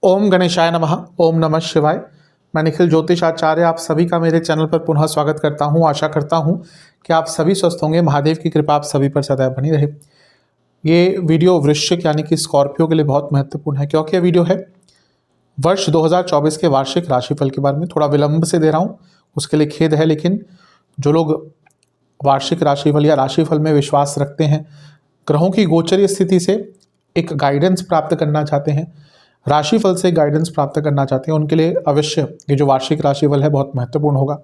ओम गणेशाय नमः। ओम नमः शिवाय। मैं निखिल ज्योतिष आचार्य आप सभी का मेरे चैनल पर पुनः स्वागत करता हूं। आशा करता हूं कि आप सभी स्वस्थ होंगे। महादेव की कृपा आप सभी पर सदैव बनी रहे। ये वीडियो वृश्चिक यानी कि स्कॉर्पियो के लिए बहुत महत्वपूर्ण है, क्योंकि यह वीडियो है वर्ष 2024 के वार्षिक राशिफल के बारे में। थोड़ा विलंब से दे रहा हूँ, उसके लिए खेद है, लेकिन जो लोग वार्षिक राशिफल या राशिफल में विश्वास रखते हैं, ग्रहों की गोचरीय स्थिति से एक गाइडेंस प्राप्त करना चाहते हैं, राशिफल से गाइडेंस प्राप्त करना चाहते हैं, उनके लिए अवश्य ये जो वार्षिक राशिफल है बहुत महत्वपूर्ण होगा।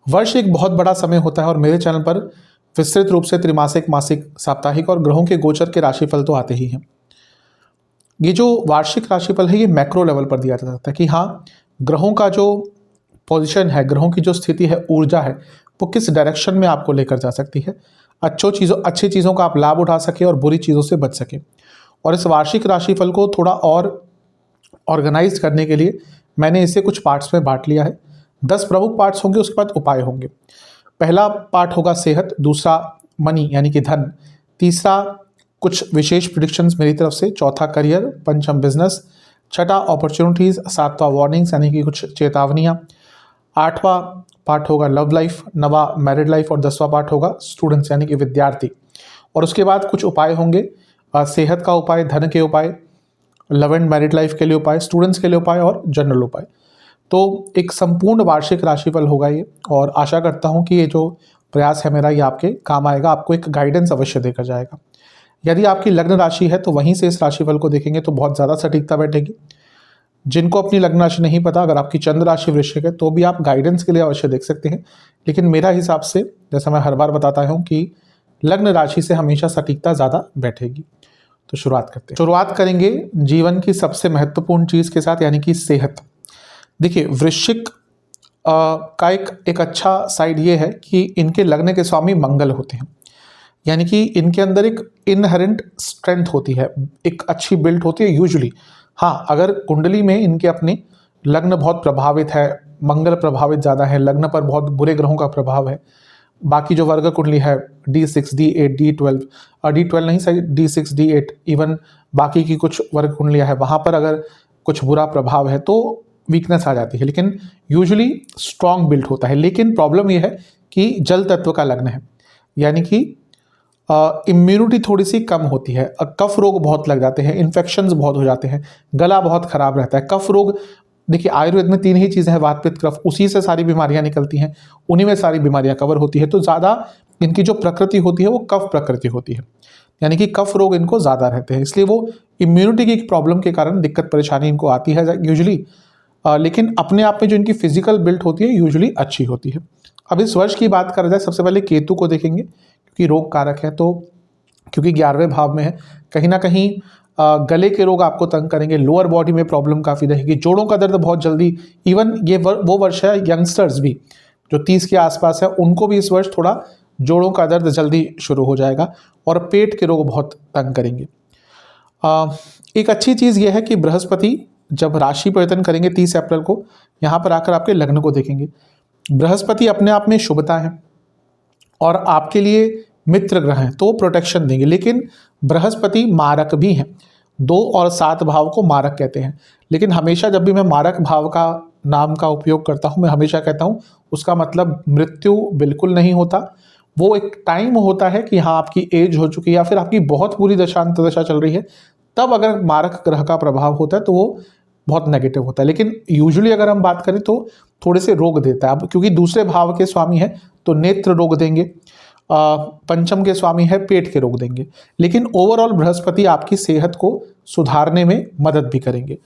वर्ष एक बहुत बड़ा समय होता है और मेरे चैनल पर विस्तृत रूप से त्रिमासिक, मासिक, साप्ताहिक और ग्रहों के गोचर के राशिफल तो आते ही हैं। ये जो वार्षिक राशिफल है ये मैक्रो लेवल पर दिया जाता है कि हाँ, ग्रहों का जो पोजीशन है, ग्रहों की जो स्थिति है, ऊर्जा है, वो किस डायरेक्शन में आपको लेकर जा सकती है, अच्छी चीज़ों का आप लाभ उठा सके और बुरी चीज़ों से बच सके। और इस वार्षिक राशिफल को थोड़ा और ऑर्गेनाइज करने के लिए मैंने इसे कुछ पार्ट्स में बांट लिया है। 10 प्रमुख पार्ट्स होंगे, उसके बाद उपाय होंगे। पहला पार्ट होगा सेहत, दूसरा मनी यानी कि धन, तीसरा कुछ विशेष प्रिडिक्शंस मेरी तरफ से, चौथा करियर, पंचम बिजनेस, छठा अपॉर्चुनिटीज़, सातवां वार्निंग्स यानी कि कुछ चेतावनियाँ, आठवां पार्ट होगा लव लाइफ, नवा मैरिड लाइफ और 10वां पार्ट होगा स्टूडेंट्स यानी कि विद्यार्थी। और उसके बाद कुछ उपाय होंगे, सेहत का उपाय, धन के उपाय, लव एंड मैरिड लाइफ के लिए उपाय, स्टूडेंट्स के लिए उपाय और जनरल उपाय। तो एक संपूर्ण वार्षिक राशिफल होगा ये, और आशा करता हूँ कि ये जो प्रयास है मेरा ये आपके काम आएगा, आपको एक गाइडेंस अवश्य देकर जाएगा। यदि आपकी लग्न राशि है तो वहीं से इस राशिफल को देखेंगे तो बहुत ज़्यादा सटीकता बैठेगी। जिनको अपनी लग्न राशि नहीं पता, अगर आपकी चंद्र राशि वृश्चिक है तो भी आप गाइडेंस के लिए अवश्य देख सकते हैं, लेकिन मेरा हिसाब से, जैसा मैं हर बार बताता हूँ, कि लग्न राशि से हमेशा सटीकता ज़्यादा बैठेगी। तो शुरुआत करेंगे जीवन की सबसे महत्वपूर्ण चीज़ के साथ, यानी कि सेहत। देखिए, वृश्चिक का एक अच्छा साइड ये है कि इनके लग्न के स्वामी मंगल होते हैं, यानी कि इनके अंदर एक इनहेरेंट स्ट्रेंथ होती है, एक अच्छी बिल्ड होती है यूजुअली। हाँ, अगर कुंडली में इनके अपने लग्न बहुत प्रभावित है, मंगल प्रभावित ज़्यादा है, लग्न पर बहुत बुरे ग्रहों का प्रभाव है, बाकी जो वर्ग कुंडली है D6, D8, D12, D12 नहीं सही, D6, D8, इवन बाकी की कुछ वर्ग कुंडलियाँ हैं, वहाँ पर अगर कुछ बुरा प्रभाव है तो वीकनेस आ जाती है, लेकिन यूजुअली स्ट्रॉन्ग बिल्ड होता है। लेकिन प्रॉब्लम यह है कि जल तत्व का लग्न है, यानी कि इम्यूनिटी थोड़ी सी कम होती है, कफ रोग बहुत लग जाते हैं, इन्फेक्शंस बहुत हो जाते हैं, गला बहुत खराब रहता है। कफ रोग, देखिए आयुर्वेद में 3 ही चीज़ें हैं, वात पित्त कफ, उसी से सारी बीमारियां निकलती हैं, उन्हीं में सारी बीमारियां कवर होती है। तो ज़्यादा इनकी जो प्रकृति होती है वो कफ प्रकृति होती है, यानी कि कफ रोग इनको ज़्यादा रहते हैं, इसलिए वो इम्यूनिटी की प्रॉब्लम के कारण दिक्कत परेशानी इनको आती है यूजुअली। लेकिन अपने आप में जो इनकी फिजिकल बिल्ड होती है यूजुअली अच्छी होती है। अब इस वर्ष की बात करा जाए, सबसे पहले केतु को देखेंगे, क्योंकि रोग कारक है, तो क्योंकि 11वें भाव में है, कहीं ना कहीं गले के रोग आपको तंग करेंगे, लोअर बॉडी में प्रॉब्लम काफ़ी रहेगी, जोड़ों का दर्द बहुत जल्दी, इवन ये वो वर्ष है यंगस्टर्स भी जो 30 के आसपास है उनको भी इस वर्ष थोड़ा जोड़ों का दर्द जल्दी शुरू हो जाएगा, और पेट के रोग बहुत तंग करेंगे। एक अच्छी चीज़ यह है कि बृहस्पति जब राशि परिवर्तन करेंगे 30 अप्रैल को, यहाँ पर आकर आपके लग्न को देखेंगे। बृहस्पति अपने आप में शुभता है और आपके लिए मित्र ग्रह हैं, तो प्रोटेक्शन देंगे, लेकिन बृहस्पति मारक भी हैं। 2 और 7 भाव को मारक कहते हैं, लेकिन हमेशा जब भी मैं मारक भाव का नाम का उपयोग करता हूँ, मैं हमेशा कहता हूँ उसका मतलब मृत्यु बिल्कुल नहीं होता। वो एक टाइम होता है कि हाँ, आपकी एज हो चुकी है या फिर आपकी बहुत बुरी दशा चल रही है, तब अगर मारक ग्रह का प्रभाव होता है तो वो बहुत नेगेटिव होता है। लेकिन यूजुअली अगर हम बात करें तो थोड़े से रोग देता है। अब क्योंकि दूसरे भाव के स्वामी है तो नेत्र रोग देंगे, पंचम के स्वामी है पेट के रोग देंगे, लेकिन ओवरऑल बृहस्पति आपकी सेहत को सुधारने में मदद भी करेंगे।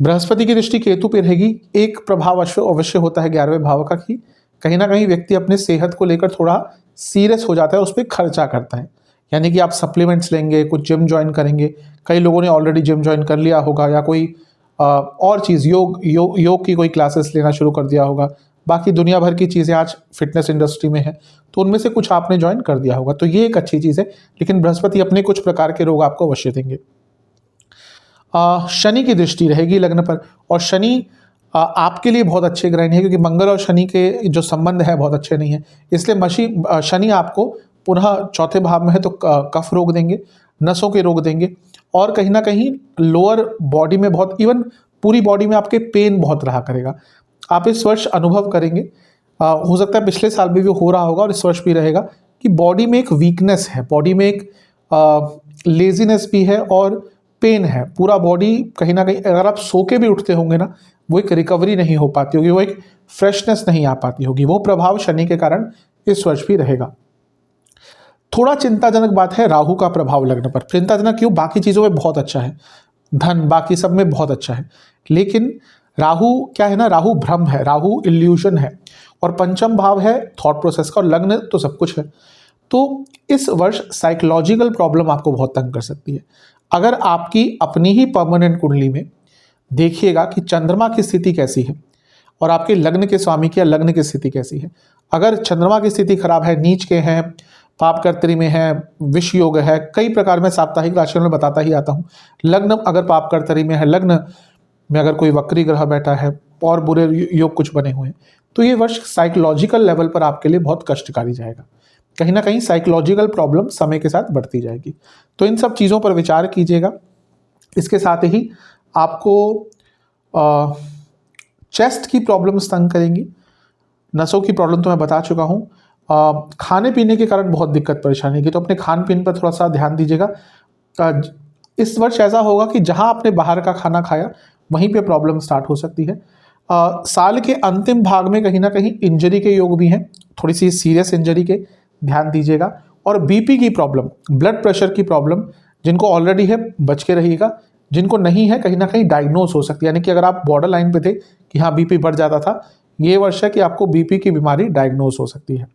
बृहस्पति की दृष्टि केतु पे रहेगी। एक प्रभाव अवश्य होता है 11वें भाव का, कि कहीं ना कहीं व्यक्ति अपने सेहत को लेकर थोड़ा सीरियस हो जाता है और उस पर खर्चा करता है, यानी कि आप सप्लीमेंट्स लेंगे, कुछ जिम ज्वाइन करेंगे, कई लोगों ने ऑलरेडी जिम ज्वाइन कर लिया होगा, या कोई और चीज़ योग की कोई क्लासेस लेना शुरू कर दिया होगा, बाकी दुनिया भर की चीज़ें आज फिटनेस इंडस्ट्री में है, तो उनमें से कुछ आपने ज्वाइन कर दिया होगा, तो ये एक अच्छी चीज़ है। लेकिन बृहस्पति अपने कुछ प्रकार के रोग आपको अवश्य देंगे। शनि की दृष्टि रहेगी लग्न पर, और शनि आपके लिए बहुत अच्छे ग्रह नहीं है, क्योंकि मंगल और शनि के जो संबंध है बहुत अच्छे नहीं है, इसलिए शनि आपको पुनः चौथे भाव में है तो कफ रोग देंगे, नसों के रोग देंगे, और कहीं ना कहीं लोअर बॉडी में बहुत, इवन पूरी बॉडी में आपके पेन बहुत रहा करेगा। आप इस वर्ष अनुभव करेंगे, हो सकता है पिछले साल भी हो रहा होगा और इस वर्ष भी रहेगा, कि बॉडी में एक वीकनेस है, बॉडी में एक लेजीनेस भी है और पेन है। पूरा बॉडी कहीं ना कहीं, अगर आप सो के भी उठते होंगे ना, वो एक रिकवरी नहीं हो पाती होगी, वो एक फ्रेशनेस नहीं आ पाती होगी। वो प्रभाव शनि के कारण इस वर्ष भी रहेगा। थोड़ा चिंताजनक बात है राहु का प्रभाव लग्न पर। चिंताजनक क्यों? बाकी चीज़ों में बहुत अच्छा है, धन बाकी सब में बहुत अच्छा है, लेकिन राहु क्या है ना, राहु भ्रम है, राहु इल्यूशन है, और पंचम भाव है थॉट प्रोसेस का, और लग्न तो सब कुछ है। तो इस वर्ष साइकोलॉजिकल प्रॉब्लम आपको बहुत तंग कर सकती है। अगर आपकी अपनी ही परमानेंट कुंडली में देखिएगा कि चंद्रमा की स्थिति कैसी है और आपके लग्न के स्वामी की या लग्न की स्थिति कैसी है। अगर चंद्रमा की स्थिति खराब है, नीच के हैं, पाप कर्तरी में है, विष योग है, कई प्रकार में साप्ताहिक राशियों में बताता ही आता हूँ। लग्न अगर पाप कर्तरी में है, लग्न में अगर कोई वक्री ग्रह बैठा है और बुरे योग कुछ बने हुए हैं, तो ये वर्ष साइकोलॉजिकल लेवल पर आपके लिए बहुत कष्टकारी जाएगा। कहीं ना कहीं साइकोलॉजिकल प्रॉब्लम समय के साथ बढ़ती जाएगी। तो इन सब चीज़ों पर विचार कीजिएगा। इसके साथ ही आपको चेस्ट की प्रॉब्लम्स तंग करेंगी, नसों की प्रॉब्लम तो मैं बता चुका हूँ। खाने पीने के कारण बहुत दिक्कत परेशानी की, तो अपने खान पीन पर थोड़ा सा ध्यान दीजिएगा। इस वर्ष ऐसा होगा कि जहाँ आपने बाहर का खाना खाया वहीं पे प्रॉब्लम स्टार्ट हो सकती है। साल के अंतिम भाग में कहीं ना कहीं इंजरी के योग भी हैं, थोड़ी सी सीरियस इंजरी के ध्यान दीजिएगा। और बीपी की प्रॉब्लम, ब्लड प्रेशर की प्रॉब्लम जिनको ऑलरेडी है बच के रहिएगा, जिनको नहीं है कहीं ना कहीं डायग्नोस हो सकती है। यानी कि अगर आप बॉर्डर लाइन पे थे कि हाँ बीपी बढ़ जाता था, ये वर्ष है कि आपको बीपी की बीमारी डायग्नोस हो सकती है।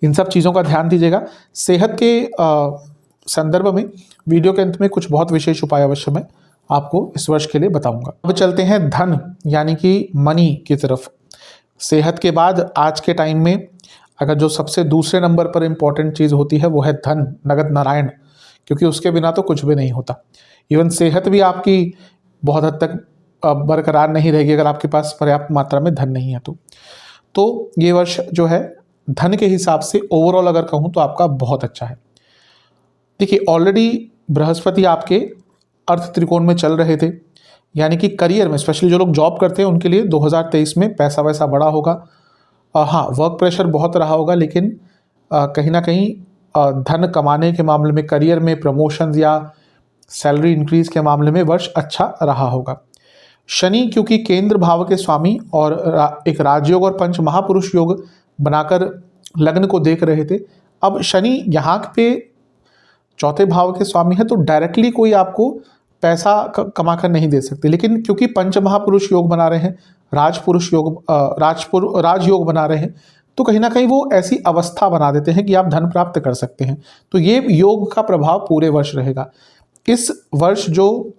इन सब चीज़ों का ध्यान दीजिएगा। सेहत के संदर्भ में वीडियो के अंत में कुछ बहुत विशेष उपाय अवश्य मैं आपको इस वर्ष के लिए बताऊंगा। अब चलते हैं धन यानी कि मनी की तरफ। सेहत के बाद आज के टाइम में अगर जो सबसे दूसरे नंबर पर इंपॉर्टेंट चीज़ होती है वो है धन, नगद नारायण, क्योंकि उसके बिना तो कुछ भी नहीं होता। इवन सेहत भी आपकी बहुत हद तक बरकरार नहीं रहेगी अगर आपके पास पर्याप्त मात्रा में धन नहीं है। तो ये वर्ष जो है धन के हिसाब से ओवरऑल अगर कहूँ तो आपका बहुत अच्छा है। देखिए ऑलरेडी बृहस्पति आपके अर्थ त्रिकोण में चल रहे थे, यानी कि करियर में स्पेशली जो लोग जॉब करते हैं उनके लिए 2023 में पैसा वैसा बड़ा होगा। हाँ, वर्क प्रेशर बहुत रहा होगा, लेकिन कहीं ना कहीं धन कमाने के मामले में, करियर में प्रमोशन या सैलरी इंक्रीज के मामले में वर्ष अच्छा रहा होगा। शनि क्योंकि केंद्र भाव के स्वामी और एक राजयोग और पंच महापुरुष योग बनाकर लग्न को देख रहे थे, अब शनि यहाँ पे चौथे भाव के स्वामी है, तो डायरेक्टली कोई आपको पैसा कमा कर नहीं दे सकते। लेकिन क्योंकि पंच महापुरुष योग बना रहे हैं, राजपुरुष योग राजयोग बना रहे हैं, तो कहीं ना कहीं वो ऐसी अवस्था बना देते हैं कि आप धन प्राप्त कर सकते हैं। तो ये योग का प्रभाव पूरे वर्ष रहेगा। इस वर्ष जो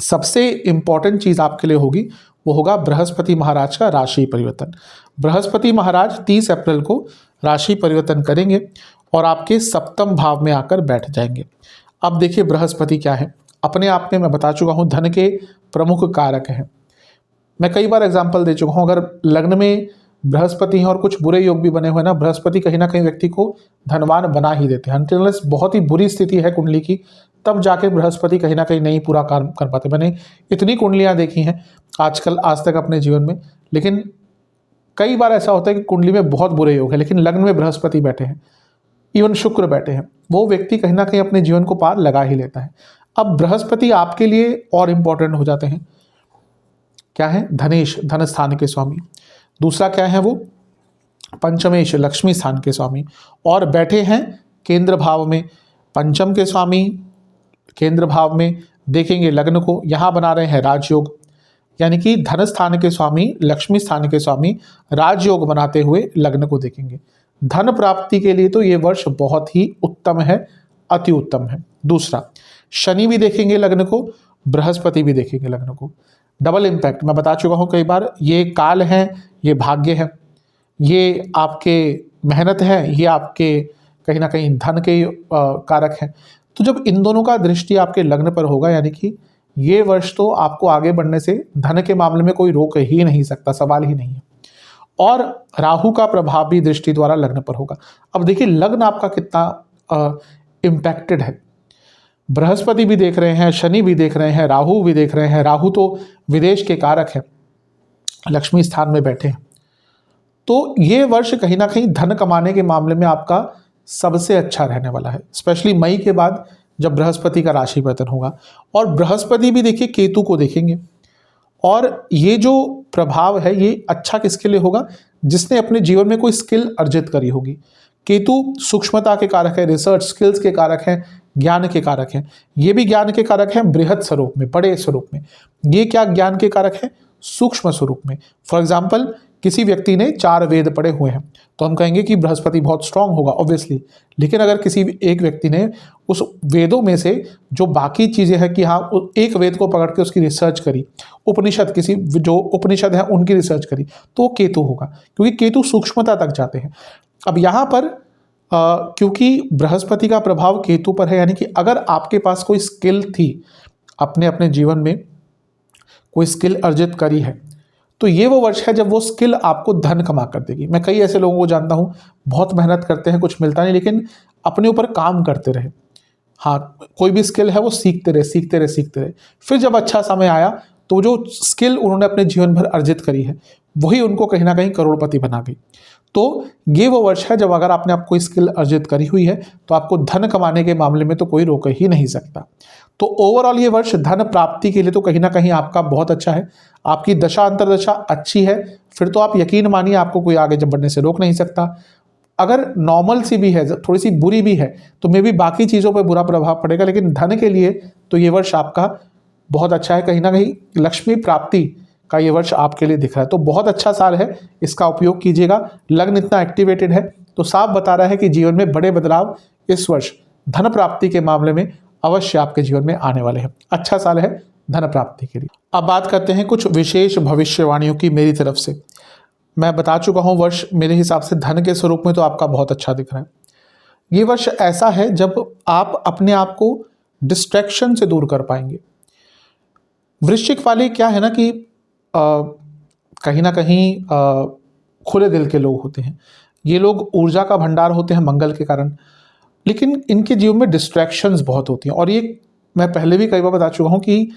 सबसे इम्पॉर्टेंट चीज़ आपके लिए होगी वो होगा बृहस्पति महाराज का राशि परिवर्तन। बृहस्पति महाराज 30 अप्रैल को राशि परिवर्तन करेंगे और आपके सप्तम भाव में आकर बैठ जाएंगे। अब देखिए बृहस्पति क्या है, अपने आप में मैं बता चुका हूँ धन के प्रमुख कारक हैं। मैं कई बार एग्जाम्पल दे चुका हूँ, अगर लग्न में बृहस्पति हैं और कुछ बुरे योग भी बने हुए ना, बृहस्पति कहीं ना कहीं व्यक्ति को धनवान बना ही देते हैं। अनटिल बहुत ही बुरी स्थिति है कुंडली की, तब जाके बृहस्पति कहीं ना कहीं नहीं पूरा काम कर पाते। मैंने इतनी कुंडलियाँ देखी हैं आजकल आज तक अपने जीवन में, लेकिन कई बार ऐसा होता है कि कुंडली में बहुत बुरे योग है लेकिन लग्न में बृहस्पति बैठे हैं, इवन शुक्र बैठे हैं, वो व्यक्ति कहीं ना कहीं अपने जीवन को पार लगा ही लेता है। अब बृहस्पति आपके लिए और इम्पोर्टेंट हो जाते हैं। क्या है? धनेश, धन स्थान के स्वामी। दूसरा क्या है? वो पंचमेश, लक्ष्मी स्थान के स्वामी, और बैठे हैं केंद्र भाव में। पंचम के स्वामी केंद्र भाव में देखेंगे लग्न को, यहाँ बना रहे हैं राजयोग, यानी कि धन स्थान के स्वामी, लक्ष्मी स्थान के स्वामी राजयोग बनाते हुए लग्न को देखेंगे। धन प्राप्ति के लिए तो ये वर्ष बहुत ही उत्तम है, अति उत्तम है। दूसरा, शनि भी देखेंगे लग्न को, बृहस्पति भी देखेंगे लग्न को, डबल इम्पैक्ट। मैं बता चुका हूँ कई बार, ये काल है, ये भाग्य है, ये आपके मेहनत है, ये आपके कहीं ना कहीं धन के कारक हैं। तो जब इन दोनों का दृष्टि आपके लग्न पर होगा, यानी कि ये वर्ष तो आपको आगे बढ़ने से धन के मामले में कोई रोक ही नहीं सकता, सवाल ही नहीं है। और राहु का प्रभाव भी दृष्टि द्वारा लग्न पर होगा। अब देखिए लग्न आपका कितना इम्पैक्टेड है। बृहस्पति भी देख रहे हैं, शनि भी देख रहे हैं, राहु भी देख रहे हैं। राहु तो विदेश के कारक है, लक्ष्मी स्थान में बैठे हैं। तो ये वर्ष कहीं ना कहीं धन कमाने के मामले में आपका सबसे अच्छा रहने वाला है, स्पेशली मई के बाद जब बृहस्पति का राशि परिवर्तन होगा। और बृहस्पति भी देखिए केतु को देखेंगे, और ये जो प्रभाव है ये अच्छा किसके लिए होगा, जिसने अपने जीवन में कोई स्किल अर्जित करी होगी। केतु सूक्ष्मता के कारक है, रिसर्च स्किल्स के कारक हैं, ज्ञान के कारक हैं। ये भी ज्ञान के कारक हैं बृहद स्वरूप में, बड़े स्वरूप में। ये क्या ज्ञान के कारक है, सूक्ष्म स्वरूप में। फॉर एग्जाम्पल, किसी व्यक्ति ने 4 वेद पढ़े हुए हैं तो हम कहेंगे कि बृहस्पति बहुत स्ट्रांग होगा ऑब्वियसली। लेकिन अगर किसी एक व्यक्ति ने उस वेदों में से जो बाकी चीज़ें हैं कि हाँ एक वेद को पकड़ के उसकी रिसर्च करी, उपनिषद किसी जो उपनिषद है उनकी रिसर्च करी, तो वो केतु होगा, क्योंकि केतु सूक्ष्मता तक जाते हैं। अब यहाँ पर क्योंकि बृहस्पति का प्रभाव केतु पर है, यानी कि अगर आपके पास कोई स्किल थी, अपने अपने जीवन में कोई स्किल अर्जित करी है, तो ये वो वर्ष है जब वो स्किल आपको धन कमा कर देगी। मैं कई ऐसे लोगों को जानता हूँ, बहुत मेहनत करते हैं, कुछ मिलता नहीं, लेकिन अपने ऊपर काम करते रहे। हाँ, कोई भी स्किल है वो सीखते रहे सीखते रहे सीखते रहे, फिर जब अच्छा समय आया तो जो स्किल उन्होंने अपने जीवन भर अर्जित करी है वही उनको कहीं ना कहीं करोड़पति बना गई। तो ये वो वर्ष है जब अगर आपने आप कोई स्किल अर्जित करी हुई है तो आपको धन कमाने के मामले में तो कोई रोक ही नहीं सकता। तो ओवरऑल ये वर्ष धन प्राप्ति के लिए तो कहीं ना कहीं आपका बहुत अच्छा है। आपकी दशा अंतरदशा अच्छी है, फिर तो आप यकीन मानिए आपको कोई आगे जब बढ़ने से रोक नहीं सकता। अगर नॉर्मल सी भी है, थोड़ी सी बुरी भी है, तो मे भी बाकी चीज़ों पर बुरा प्रभाव पड़ेगा, लेकिन धन के लिए तो ये वर्ष आपका बहुत अच्छा है। कहीं ना कहीं लक्ष्मी प्राप्ति का ये वर्ष आपके लिए दिख रहा है, तो बहुत अच्छा साल है, इसका उपयोग कीजिएगा। लग्न इतना एक्टिवेटेड है तो साफ बता रहा है कि जीवन में बड़े बदलाव इस वर्ष धन प्राप्ति के मामले में अवश्य आपके जीवन में आने वाले हैं। अच्छा साल है धन प्राप्ति के लिए। अब बात करते हैं कुछ विशेष भविष्यवाणियों की मेरी तरफ से। मैं बता चुका हूँ वर्ष मेरे हिसाब से धन के स्वरूप में तो आपका बहुत अच्छा दिख रहा है। ये वर्ष ऐसा है जब आप अपने आप को डिस्ट्रैक्शन से दूर कर पाएंगे। वृश्चिक वाले क्या है ना कि कहीं ना कहीं खुले दिल के लोग होते हैं। ये लोग ऊर्जा का भंडार होते हैं मंगल के कारण, लेकिन इनके जीवन में डिस्ट्रैक्शंस बहुत होती हैं। और ये मैं पहले भी कई बार बता चुका हूँ कि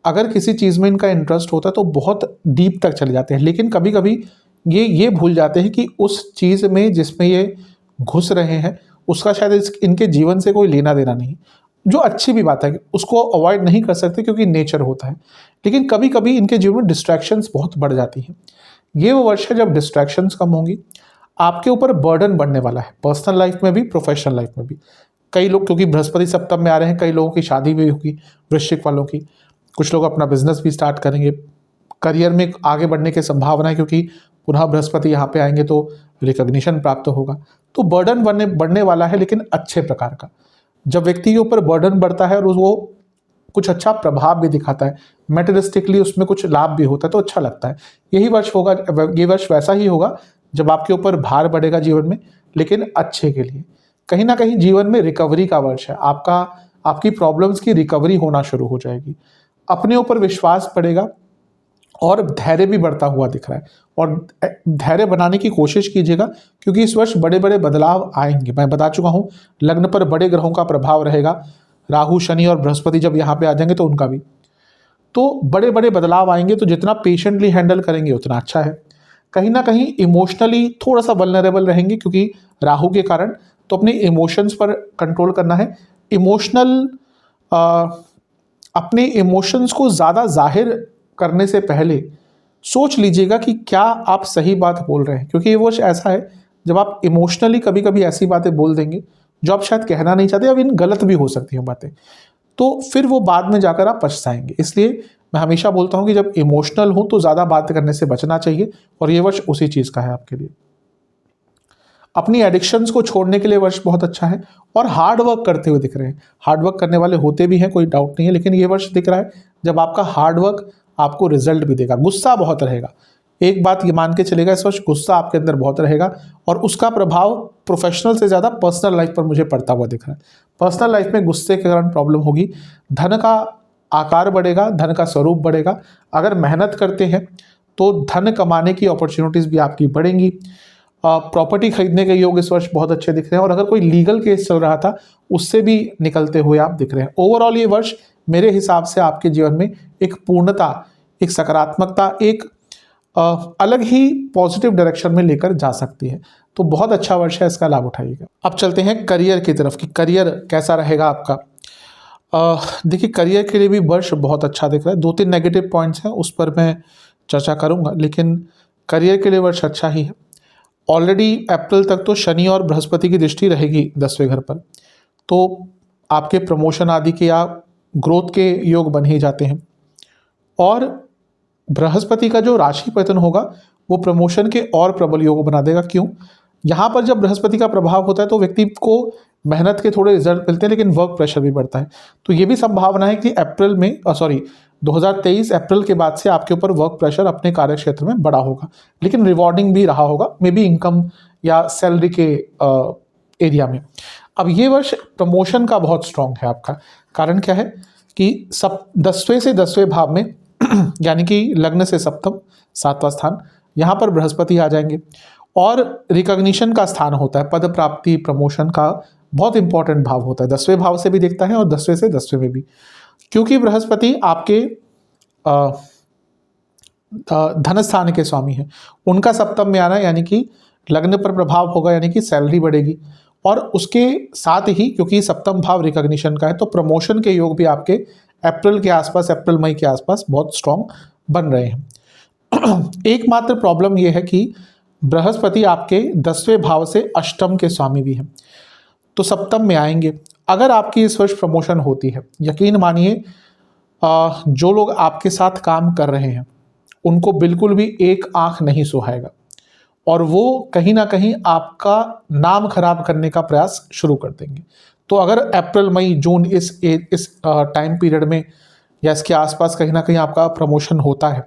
अगर किसी चीज़ में इनका इंटरेस्ट होता है तो बहुत डीप तक चले जाते हैं, लेकिन कभी कभी ये भूल जाते हैं कि उस चीज़ में जिसमें ये घुस रहे हैं उसका शायद इनके जीवन से कोई लेना देना नहीं, जो अच्छी भी बात है कि उसको अवॉइड नहीं कर सकते क्योंकि नेचर होता है। लेकिन कभी कभी इनके जीवन में डिस्ट्रैक्शंस बहुत बढ़ जाती हैं। ये वो वर्ष है जब डिस्ट्रैक्शंस कम होंगी, आपके ऊपर बर्डन बढ़ने वाला है, पर्सनल लाइफ में भी प्रोफेशनल लाइफ में भी। कई लोग, क्योंकि बृहस्पति सप्तम में आ रहे हैं, कई लोगों की शादी भी होगी वृश्चिक वालों की, कुछ लोग अपना बिजनेस भी स्टार्ट करेंगे, करियर में आगे बढ़ने की संभावना है क्योंकि पुनः बृहस्पति यहाँ पे आएंगे तो रिकॉग्निशन प्राप्त होगा। तो बर्डन बढ़ने वाला है, लेकिन अच्छे प्रकार का। जब व्यक्ति के ऊपर बर्डन बढ़ता है और वो कुछ अच्छा प्रभाव भी दिखाता है, मेटेरियलिस्टिकली उसमें कुछ लाभ भी होता है, तो अच्छा लगता है। यही वर्ष होगा, ये वर्ष वैसा ही होगा जब आपके ऊपर भार बढ़ेगा जीवन में, लेकिन अच्छे के लिए। कहीं ना कहीं जीवन में रिकवरी का वर्ष है आपका, आपकी प्रॉब्लम्स की रिकवरी होना शुरू हो जाएगी, अपने ऊपर विश्वास बढ़ेगा और धैर्य भी बढ़ता हुआ दिख रहा है। और धैर्य बनाने की कोशिश कीजिएगा क्योंकि इस वर्ष बड़े बड़े बदलाव आएंगे। मैं बता चुका हूँ लग्न पर बड़े ग्रहों का प्रभाव रहेगा, राहु शनि और बृहस्पति जब यहाँ पे आ जाएंगे तो उनका भी, तो बड़े बड़े बदलाव आएंगे। तो जितना पेशेंटली हैंडल करेंगे उतना अच्छा है। कहीं ना कहीं इमोशनली थोड़ा सा वल्नरेबल रहेंगे क्योंकि राहु के कारण, तो अपने इमोशंस पर कंट्रोल करना है। अपने इमोशंस को ज़्यादा जाहिर करने से पहले सोच लीजिएगा कि क्या आप सही बात बोल रहे हैं, क्योंकि ये वर्ष ऐसा है जब आप इमोशनली कभी कभी ऐसी बातें बोल देंगे जो आप शायद कहना नहीं चाहते, अब इन गलत भी हो सकती हैं बातें, तो फिर वो बाद में जाकर आप पछताएंगे। इसलिए मैं हमेशा बोलता हूँ कि जब इमोशनल हो तो ज़्यादा बात करने से बचना चाहिए, और ये वर्ष उसी चीज़ का है आपके लिए। अपनी एडिक्शंस को छोड़ने के लिए वर्ष बहुत अच्छा है, और हार्ड वर्क करते हुए दिख रहे हैं। हार्ड वर्क करने वाले होते भी हैं, कोई डाउट नहीं है, लेकिन ये वर्ष दिख रहा है जब आपका हार्ड वर्क आपको रिजल्ट भी देगा। गुस्सा बहुत रहेगा, एक बात ये मान के चलेगा इस वर्ष गुस्सा आपके अंदर बहुत रहेगा, और उसका प्रभाव प्रोफेशनल से ज़्यादा पर्सनल लाइफ पर मुझे पड़ता हुआ दिख रहा है। पर्सनल लाइफ में गुस्से के कारण प्रॉब्लम होगी, धन का आकार बढ़ेगा, धन का स्वरूप बढ़ेगा। अगर मेहनत करते हैं तो धन कमाने की अपॉर्चुनिटीज़ भी आपकी बढ़ेंगी। प्रॉपर्टी खरीदने के योग इस वर्ष बहुत अच्छे दिख रहे हैं, और अगर कोई लीगल केस चल रहा था उससे भी निकलते हुए आप दिख रहे हैं। ओवरऑल ये वर्ष मेरे हिसाब से आपके जीवन में एक पूर्णता, एक सकारात्मकता, एक अलग ही पॉजिटिव डायरेक्शन में लेकर जा सकती है। तो बहुत अच्छा वर्ष है, इसका लाभ उठाइएगा। अब चलते हैं करियर की तरफ कि करियर कैसा रहेगा आपका। देखिए, करियर के लिए भी वर्ष बहुत अच्छा दिख रहा है। 2-3 नेगेटिव पॉइंट्स हैं, उस पर मैं चर्चा करूंगा, लेकिन करियर के लिए वर्ष अच्छा ही है। ऑलरेडी अप्रैल तक तो शनि और बृहस्पति की दृष्टि रहेगी 10वें घर पर, तो आपके प्रमोशन आदि के या ग्रोथ के योग बन ही जाते हैं। और बृहस्पति का जो राशि पतन होगा वो प्रमोशन के और प्रबल योग बना देगा। क्यों? यहाँ पर जब बृहस्पति का प्रभाव होता है तो व्यक्ति को मेहनत के थोड़े रिजल्ट मिलते हैं, लेकिन वर्क प्रेशर भी बढ़ता है। तो ये भी संभावना है कि 2023 अप्रैल के बाद से आपके ऊपर वर्क प्रेशर अपने कार्य क्षेत्र में बड़ा होगा, लेकिन रिवॉर्डिंग भी रहा होगा, मे बी इनकम या सैलरी के एरिया में। अब ये वर्ष प्रमोशन का बहुत स्ट्रांग है आपका। कारण क्या है कि 10वें से 10वें भाव में यानी कि लग्न से सप्तम 7वां स्थान, यहाँ पर बृहस्पति आ जाएंगे, और रिकॉग्निशन का स्थान होता है, पद प्राप्ति प्रमोशन का बहुत इंपॉर्टेंट भाव होता है। 10वें भाव से भी देखता है और 10वें से 10वें में भी, क्योंकि बृहस्पति आपके धन स्थान के स्वामी हैं। उनका सप्तम में आना यानी कि लग्न पर प्रभाव होगा, यानी कि सैलरी बढ़ेगी। और उसके साथ ही क्योंकि सप्तम भाव रिकॉग्निशन का है, तो प्रमोशन के योग भी आपके अप्रैल के आसपास, अप्रैल मई के आसपास बहुत स्ट्रांग बन रहे हैं। एकमात्र प्रॉब्लम यह है कि बृहस्पति आपके 10वें भाव से अष्टम के स्वामी भी हैं, तो सप्तम में आएंगे। अगर आपकी इस वर्ष प्रमोशन होती है, यकीन मानिए जो लोग आपके साथ काम कर रहे हैं उनको बिल्कुल भी एक आंख नहीं सुहाएगा, और वो कहीं ना कहीं आपका नाम खराब करने का प्रयास शुरू कर देंगे। तो अगर अप्रैल मई जून इस टाइम पीरियड में या इसके आसपास कहीं ना कहीं आपका प्रमोशन होता है,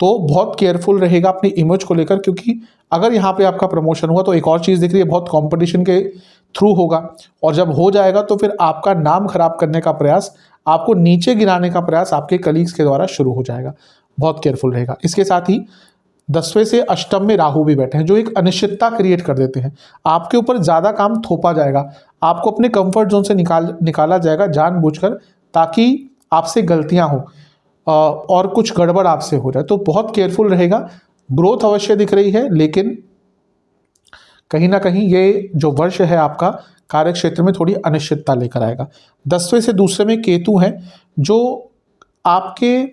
तो बहुत केयरफुल रहेगा अपनी इमेज को लेकर, क्योंकि अगर यहाँ पे आपका प्रमोशन हुआ तो एक और चीज़ दिख रही है, बहुत कंपटीशन के थ्रू होगा, और जब हो जाएगा तो फिर आपका नाम खराब करने का प्रयास, आपको नीचे गिराने का प्रयास आपके कलीग्स के द्वारा शुरू हो जाएगा। बहुत केयरफुल रहेगा। इसके साथ ही 10वें से अष्टम में राहु भी बैठे हैं, जो एक अनिश्चितता क्रिएट कर देते हैं। आपके ऊपर ज़्यादा काम थोपा जाएगा, आपको अपने कंफर्ट जोन से निकाला जाएगा जानबूझकर, ताकि आपसे गलतियां हो और कुछ गड़बड़ आपसे हो जाए। तो बहुत केयरफुल रहेगा। ग्रोथ अवश्य दिख रही है, लेकिन कहीं ना कहीं ये जो वर्ष है आपका कार्य क्षेत्र में थोड़ी अनिश्चितता लेकर आएगा। 10वें से दूसरे में केतु हैं, जो आपके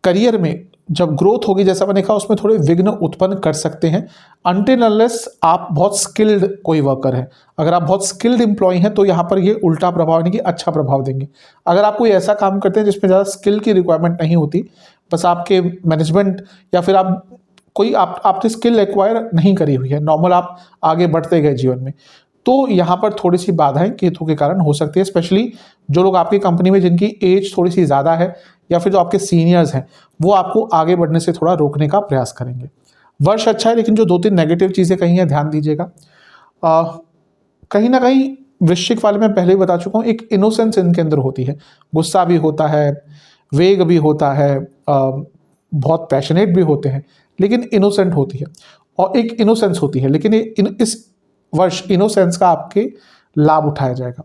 करियर में जब ग्रोथ होगी, जैसा मैंने कहा, उसमें थोड़े विघ्न उत्पन्न कर सकते हैं, अनटिल अनलेस आप बहुत स्किल्ड कोई वर्कर है। अगर आप बहुत स्किल्ड एम्प्लॉय हैं तो यहाँ पर ये उल्टा प्रभाव यानी कि अच्छा प्रभाव देंगे। अगर आप कोई ऐसा काम करते हैं जिसमें ज़्यादा स्किल की रिक्वायरमेंट नहीं होती, बस आपके मैनेजमेंट या फिर आपने स्किल एक्वायर नहीं करी हुई है, नॉर्मल आप आगे बढ़ते गए जीवन में, तो यहाँ पर थोड़ी सी बाधाएं केतु के कारण हो सकती है। स्पेशली जो लोग आपकी कंपनी में जिनकी एज थोड़ी सी ज़्यादा है, या फिर जो आपके सीनियर्स हैं, वो आपको आगे बढ़ने से थोड़ा रोकने का प्रयास करेंगे। वर्ष अच्छा है, लेकिन जो 2-3 नेगेटिव चीज़ें कही हैं ध्यान दीजिएगा। कहीं ना कहीं वृश्चिक वाले मैं पहले ही बता चुका हूँ, एक इनोसेंस इनके अंदर होती है, गुस्सा भी होता है, वेग भी होता है, बहुत पैशनेट भी होते हैं, लेकिन इनोसेंट होती है, और एक इनोसेंस होती है। लेकिन इस वर्ष इनोसेंस का आपके लाभ उठाया जाएगा।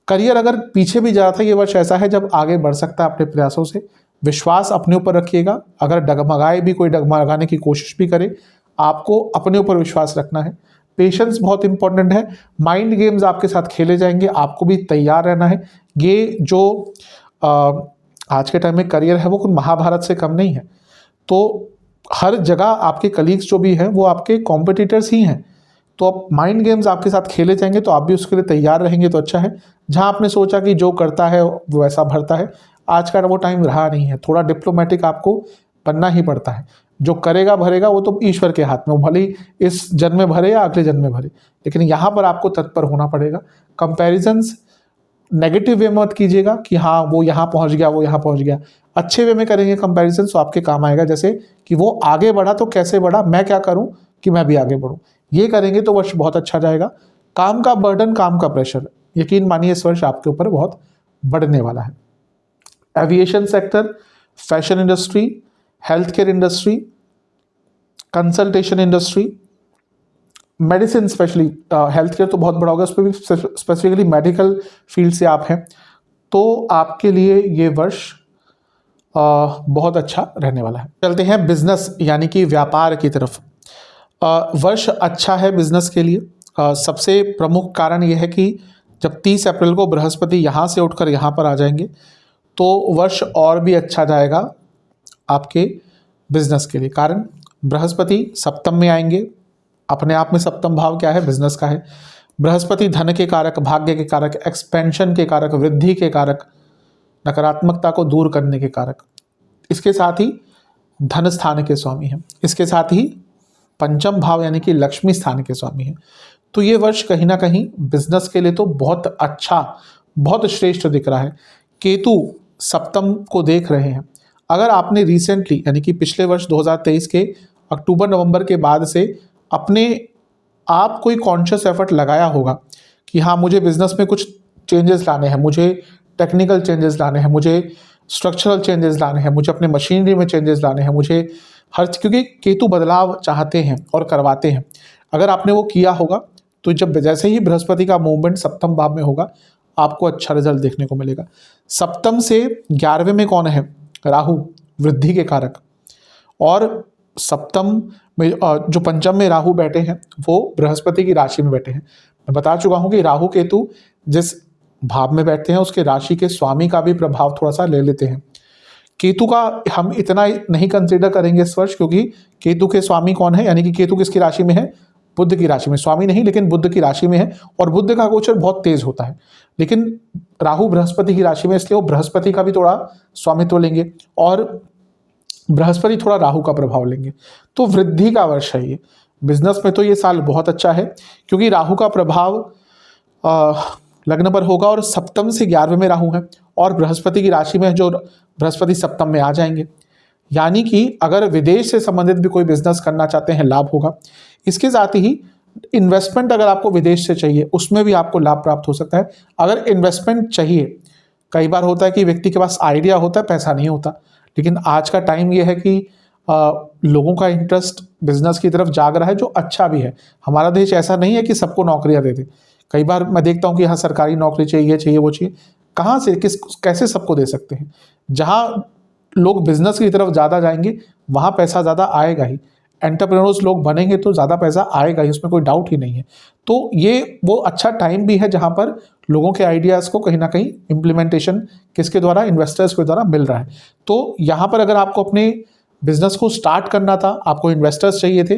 करियर अगर पीछे भी जा रहा था, ये वर्ष ऐसा है जब आगे बढ़ सकता है अपने प्रयासों से। विश्वास अपने ऊपर रखिएगा, अगर डगमगाए भी, कोई डगमगाने की कोशिश भी करे, आपको अपने ऊपर विश्वास रखना है। पेशेंस बहुत इंपॉर्टेंट है। माइंड गेम्स आपके साथ खेले जाएंगे, आपको भी तैयार रहना है। ये जो आज के टाइम में करियर है वो कोई महाभारत से कम नहीं है, तो हर जगह आपके कलीग्स जो भी हैं वो आपके कॉम्पिटिटर्स ही हैं। तो अब माइंड गेम्स आपके साथ खेले जाएंगे, तो आप भी उसके लिए तैयार रहेंगे तो अच्छा है। जहां आपने सोचा कि जो करता है वो वैसा भरता है, आज का वो टाइम रहा नहीं है। थोड़ा डिप्लोमेटिक आपको बनना ही पड़ता है। जो करेगा भरेगा वो तो ईश्वर के हाथ में, वो भले ही इस जन्म में भरे या अगले जन्म में भरे, लेकिन यहाँ पर आपको तत्पर होना पड़ेगा। कंपैरिजंस नेगेटिव वे मत कीजिएगा कि हाँ वो यहाँ पहुँच गया, वो यहाँ पहुँच गया। अच्छे वे में करेंगे कंपैरिजन, तो आपके काम आएगा। जैसे कि वो आगे बढ़ा तो कैसे बढ़ा, मैं क्या करूँ कि मैं भी आगे बढ़ूँ, ये करेंगे तो वर्ष बहुत अच्छा जाएगा। काम का बर्डन, काम का प्रेशर, यकीन मानिए इस वर्ष आपके ऊपर बहुत बढ़ने वाला है। Aviation sector, fashion industry, health care industry, consultation industry, medicine specially health care तो बहुत बड़ा होगा, उस पर भी स्पेसिफिकली मेडिकल फील्ड से आप हैं तो आपके लिए ये वर्ष बहुत अच्छा रहने वाला है। चलते हैं बिजनेस यानी कि व्यापार की तरफ। वर्ष अच्छा है बिजनेस के लिए। सबसे प्रमुख कारण यह है कि जब 30 अप्रैल को बृहस्पति यहाँ से उठकर यहाँ पर आ जाएंगे तो वर्ष और भी अच्छा जाएगा आपके बिजनेस के लिए। कारण बृहस्पति सप्तम में आएंगे, अपने आप में सप्तम भाव क्या है, बिजनेस का है। बृहस्पति धन के कारक, भाग्य के कारक, एक्सपेंशन के कारक, वृद्धि के कारक, नकारात्मकता को दूर करने के कारक, इसके साथ ही धन स्थान के स्वामी हैं, इसके साथ ही पंचम भाव यानी कि लक्ष्मी स्थान के स्वामी हैं। तो ये वर्ष कहीं ना कहीं बिजनेस के लिए तो बहुत अच्छा, बहुत श्रेष्ठ दिख रहा है। केतु सप्तम को देख रहे हैं। अगर आपने रिसेंटली यानी कि पिछले वर्ष 2023 के अक्टूबर नवंबर के बाद से अपने आप कोई कॉन्शियस एफर्ट लगाया होगा कि हाँ मुझे बिजनेस में कुछ चेंजेस लाने हैं, मुझे टेक्निकल चेंजेस लाने हैं, मुझे स्ट्रक्चरल चेंजेस लाने हैं, मुझे अपने मशीनरी में चेंजेस लाने हैं, मुझे क्योंकि केतु बदलाव चाहते हैं और करवाते हैं। अगर आपने वो किया होगा तो जब जैसे ही बृहस्पति का मूवमेंट सप्तम भाव में होगा आपको अच्छा रिजल्ट देखने को मिलेगा। सप्तम से 11वें में कौन है, राहु, वृद्धि के कारक। और सप्तम में जो पंचम में राहु बैठे हैं वो बृहस्पति की राशि में बैठे हैं। मैं बता चुका हूं कि राहु केतु जिस भाव में बैठते हैं उसके राशि के स्वामी का भी प्रभाव थोड़ा सा ले लेते हैं। केतु का हम इतना नहीं कंसीडर करेंगे इस वर्ष, क्योंकि केतु के स्वामी कौन है, यानी कि केतु किसकी राशि में है, बुध की राशि में। स्वामी नहीं लेकिन बुध की राशि में है और बुध का गोचर बहुत तेज होता है। लेकिन राहु बृहस्पति की राशि में, इसलिए वो बृहस्पति का भी थोड़ा स्वामित्व लेंगे और बृहस्पति थोड़ा राहु का प्रभाव लेंगे। तो वृद्धि का वर्ष है ये। बिजनेस में तो ये साल बहुत अच्छा है क्योंकि राहु का प्रभाव लग्न पर होगा और सप्तम से 11वें में राहु है और बृहस्पति की राशि में जो बृहस्पति सप्तम में आ जाएंगे। यानी कि अगर विदेश से संबंधित भी कोई बिजनेस करना चाहते हैं लाभ होगा। इसके साथ ही इन्वेस्टमेंट अगर आपको विदेश से चाहिए उसमें भी आपको लाभ प्राप्त हो सकता है। अगर इन्वेस्टमेंट चाहिए, कई बार होता है कि व्यक्ति के पास आइडिया होता है, पैसा नहीं होता, लेकिन आज का टाइम ये है कि लोगों का इंटरेस्ट बिजनेस की तरफ जाग रहा है, जो अच्छा भी है। हमारा देश ऐसा नहीं है कि सबको नौकरियां दे दे। कई बार मैं देखता हूँ कि हाँ सरकारी नौकरी चाहिए, चाहिए वो चाहिए, कहाँ से कैसे सबको दे सकते हैं। जहाँ लोग बिजनेस की तरफ ज़्यादा जाएंगे वहाँ पैसा ज़्यादा आएगा ही। एंटरप्रेन्योर्स लोग बनेंगे तो ज़्यादा पैसा आएगा ही, उसमें कोई डाउट ही नहीं है। तो ये वो अच्छा टाइम भी है जहाँ पर लोगों के आइडियाज़ को कहीं ना कहीं इम्प्लीमेंटेशन किसके द्वारा, इन्वेस्टर्स के द्वारा मिल रहा है। तो यहाँ पर अगर आपको अपने बिजनेस को स्टार्ट करना था, आपको इन्वेस्टर्स चाहिए थे,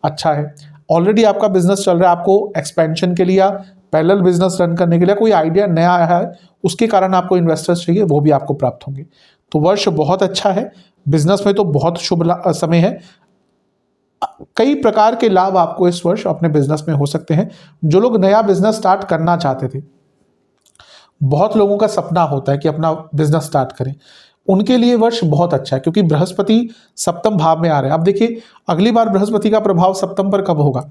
अच्छा है। ऑलरेडी आपका बिजनेस चल रहा है, आपको एक्सपेंशन के लिए या पैरेलल बिजनेस रन करने के लिए कोई आइडिया नया आया है, उसके कारण आपको इन्वेस्टर्स चाहिए, वो भी आपको प्राप्त होंगे। तो वर्ष बहुत अच्छा है। बिजनेस में तो बहुत शुभ समय है। कई प्रकार के लाभ आपको इस वर्ष अपने बिजनेस में हो सकते हैं। जो लोग नया बिजनेस स्टार्ट करना चाहते थे, बहुत लोगों का सपना होता है कि अपना बिजनेस स्टार्ट करें, उनके लिए वर्ष बहुत अच्छा है क्योंकि बृहस्पति सप्तम भाव में आ रहे हैं। अब देखिए अगली बार बृहस्पति का प्रभाव सप्तम पर कब होगा,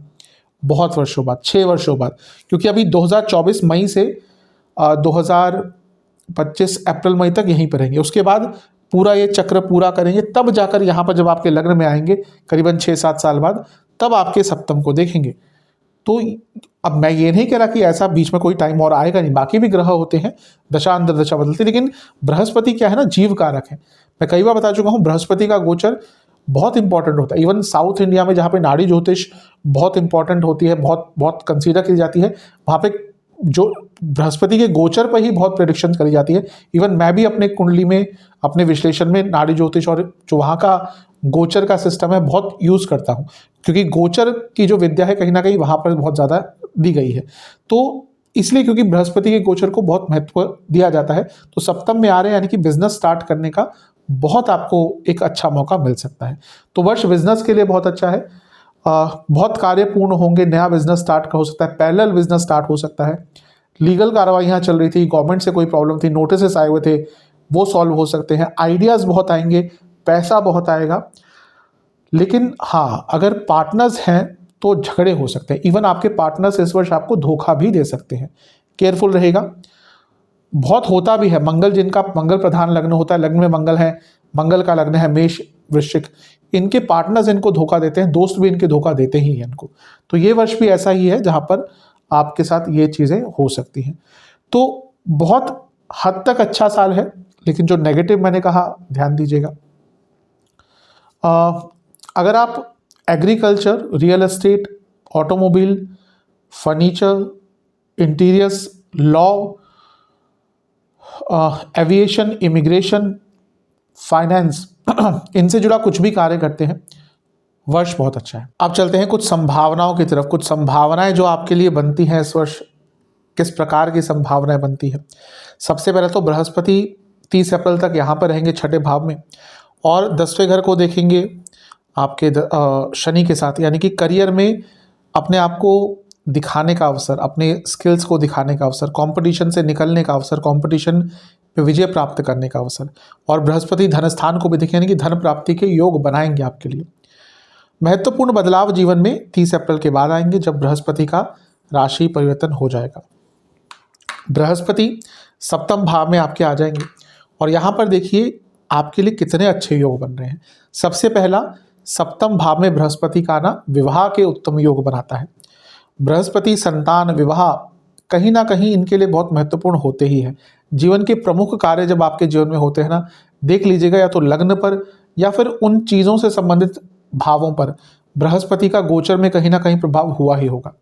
बहुत वर्षों बाद, 6 वर्षों बाद, क्योंकि अभी 2024 मई से 2025 अप्रैल मई तक यहीं पर रहेंगे। उसके बाद पूरा ये चक्र पूरा करेंगे, तब जाकर यहाँ पर जब आपके लग्न में आएंगे करीबन 6-7 साल बाद, तब आपके सप्तम को देखेंगे। तो अब मैं ये नहीं कह रहा कि ऐसा बीच में कोई टाइम और आएगा नहीं, बाकी भी ग्रह होते हैं, दशा अंतर दशा बदलती, लेकिन बृहस्पति क्या है ना, जीव कारक है। मैं कई बार बता चुका हूँ बृहस्पति का गोचर बहुत इंपॉर्टेंट होता है। इवन साउथ इंडिया में जहाँ पे नाड़ी ज्योतिष बहुत इंपॉर्टेंट होती है, बहुत बहुत कंसीडर की जाती है, वहाँ पे जो बृहस्पति के गोचर पर ही बहुत प्रेडिक्शन करी जाती है। इवन मैं भी अपने कुंडली में, अपने विश्लेषण में नाड़ी ज्योतिष और जो वहाँ का गोचर का सिस्टम है बहुत यूज़ करता हूँ, क्योंकि गोचर की जो विद्या है कहीं ना कहीं वहाँ पर बहुत ज़्यादा दी गई है। तो इसलिए क्योंकि बृहस्पति के गोचर को बहुत महत्व दिया जाता है, तो सप्तम में आ रहे हैं, यानी कि बिजनेस स्टार्ट करने का बहुत आपको एक अच्छा मौका मिल सकता है। तो वर्ष बिजनेस के लिए बहुत अच्छा है। बहुत कार्य पूर्ण होंगे, नया बिजनेस स्टार्ट हो सकता है, पैरेलल बिजनेस स्टार्ट हो सकता है, लीगल कार्रवाइयाँ चल रही थी, गवर्नमेंट से कोई प्रॉब्लम थी, नोटिस आए हुए थे, वो सॉल्व हो सकते हैं, आइडियाज़ बहुत आएंगे, पैसा बहुत आएगा। लेकिन हाँ, अगर पार्टनर्स हैं तो झगड़े हो सकते हैं। इवन आपके पार्टनर्स इस वर्ष आपको धोखा भी दे सकते हैं, केयरफुल रहेगा। बहुत होता भी है, मंगल जिनका मंगल प्रधान लग्न होता है, लग्न में मंगल है, मंगल का लग्न है मेष, वृश्चिक, इनके पार्टनर्स इनको धोखा देते हैं, दोस्त भी इनके धोखा देते ही हैं इनको। तो ये वर्ष भी ऐसा ही है जहाँ पर आपके साथ ये चीज़ें हो सकती हैं। तो बहुत हद तक अच्छा साल है, लेकिन जो नेगेटिव मैंने कहा ध्यान दीजिएगा। अगर आप agriculture, real estate, automobile, furniture, interiors, law, aviation, immigration, finance इनसे जुड़ा कुछ भी कार्य करते हैं, वर्ष बहुत अच्छा है। अब चलते हैं कुछ संभावनाओं की तरफ। कुछ संभावनाएं जो आपके लिए बनती हैं इस वर्ष, किस प्रकार की संभावनाएं बनती है। सबसे पहले तो बृहस्पति 30 अप्रैल तक यहाँ पर रहेंगे छठे भाव में, और 10वें घर को देखेंगे आपके शनि के साथ, यानी कि करियर में अपने आप को दिखाने का अवसर, अपने स्किल्स को दिखाने का अवसर, कंपटीशन से निकलने का अवसर, कंपटीशन पे विजय प्राप्त करने का अवसर। और बृहस्पति धन स्थान को भी देखें, यानी कि धन प्राप्ति के योग बनाएंगे आपके लिए। महत्वपूर्ण बदलाव जीवन में 30 अप्रैल के बाद आएंगे, जब बृहस्पति का राशि परिवर्तन हो जाएगा। बृहस्पति सप्तम भाव में आपके आ जाएंगे, और यहाँ पर देखिए आपके लिए कितने अच्छे योग बन रहे हैं। सबसे पहला, सप्तम भाव में बृहस्पति का आना विवाह के उत्तम योग बनाता है। बृहस्पति, संतान, विवाह कहीं ना कहीं इनके लिए बहुत महत्वपूर्ण होते ही हैं। जीवन के प्रमुख कार्य जब आपके जीवन में होते हैं ना, देख लीजिएगा या तो लग्न पर या फिर उन चीज़ों से संबंधित भावों पर बृहस्पति का गोचर में कहीं ना कहीं प्रभाव हुआ ही होगा।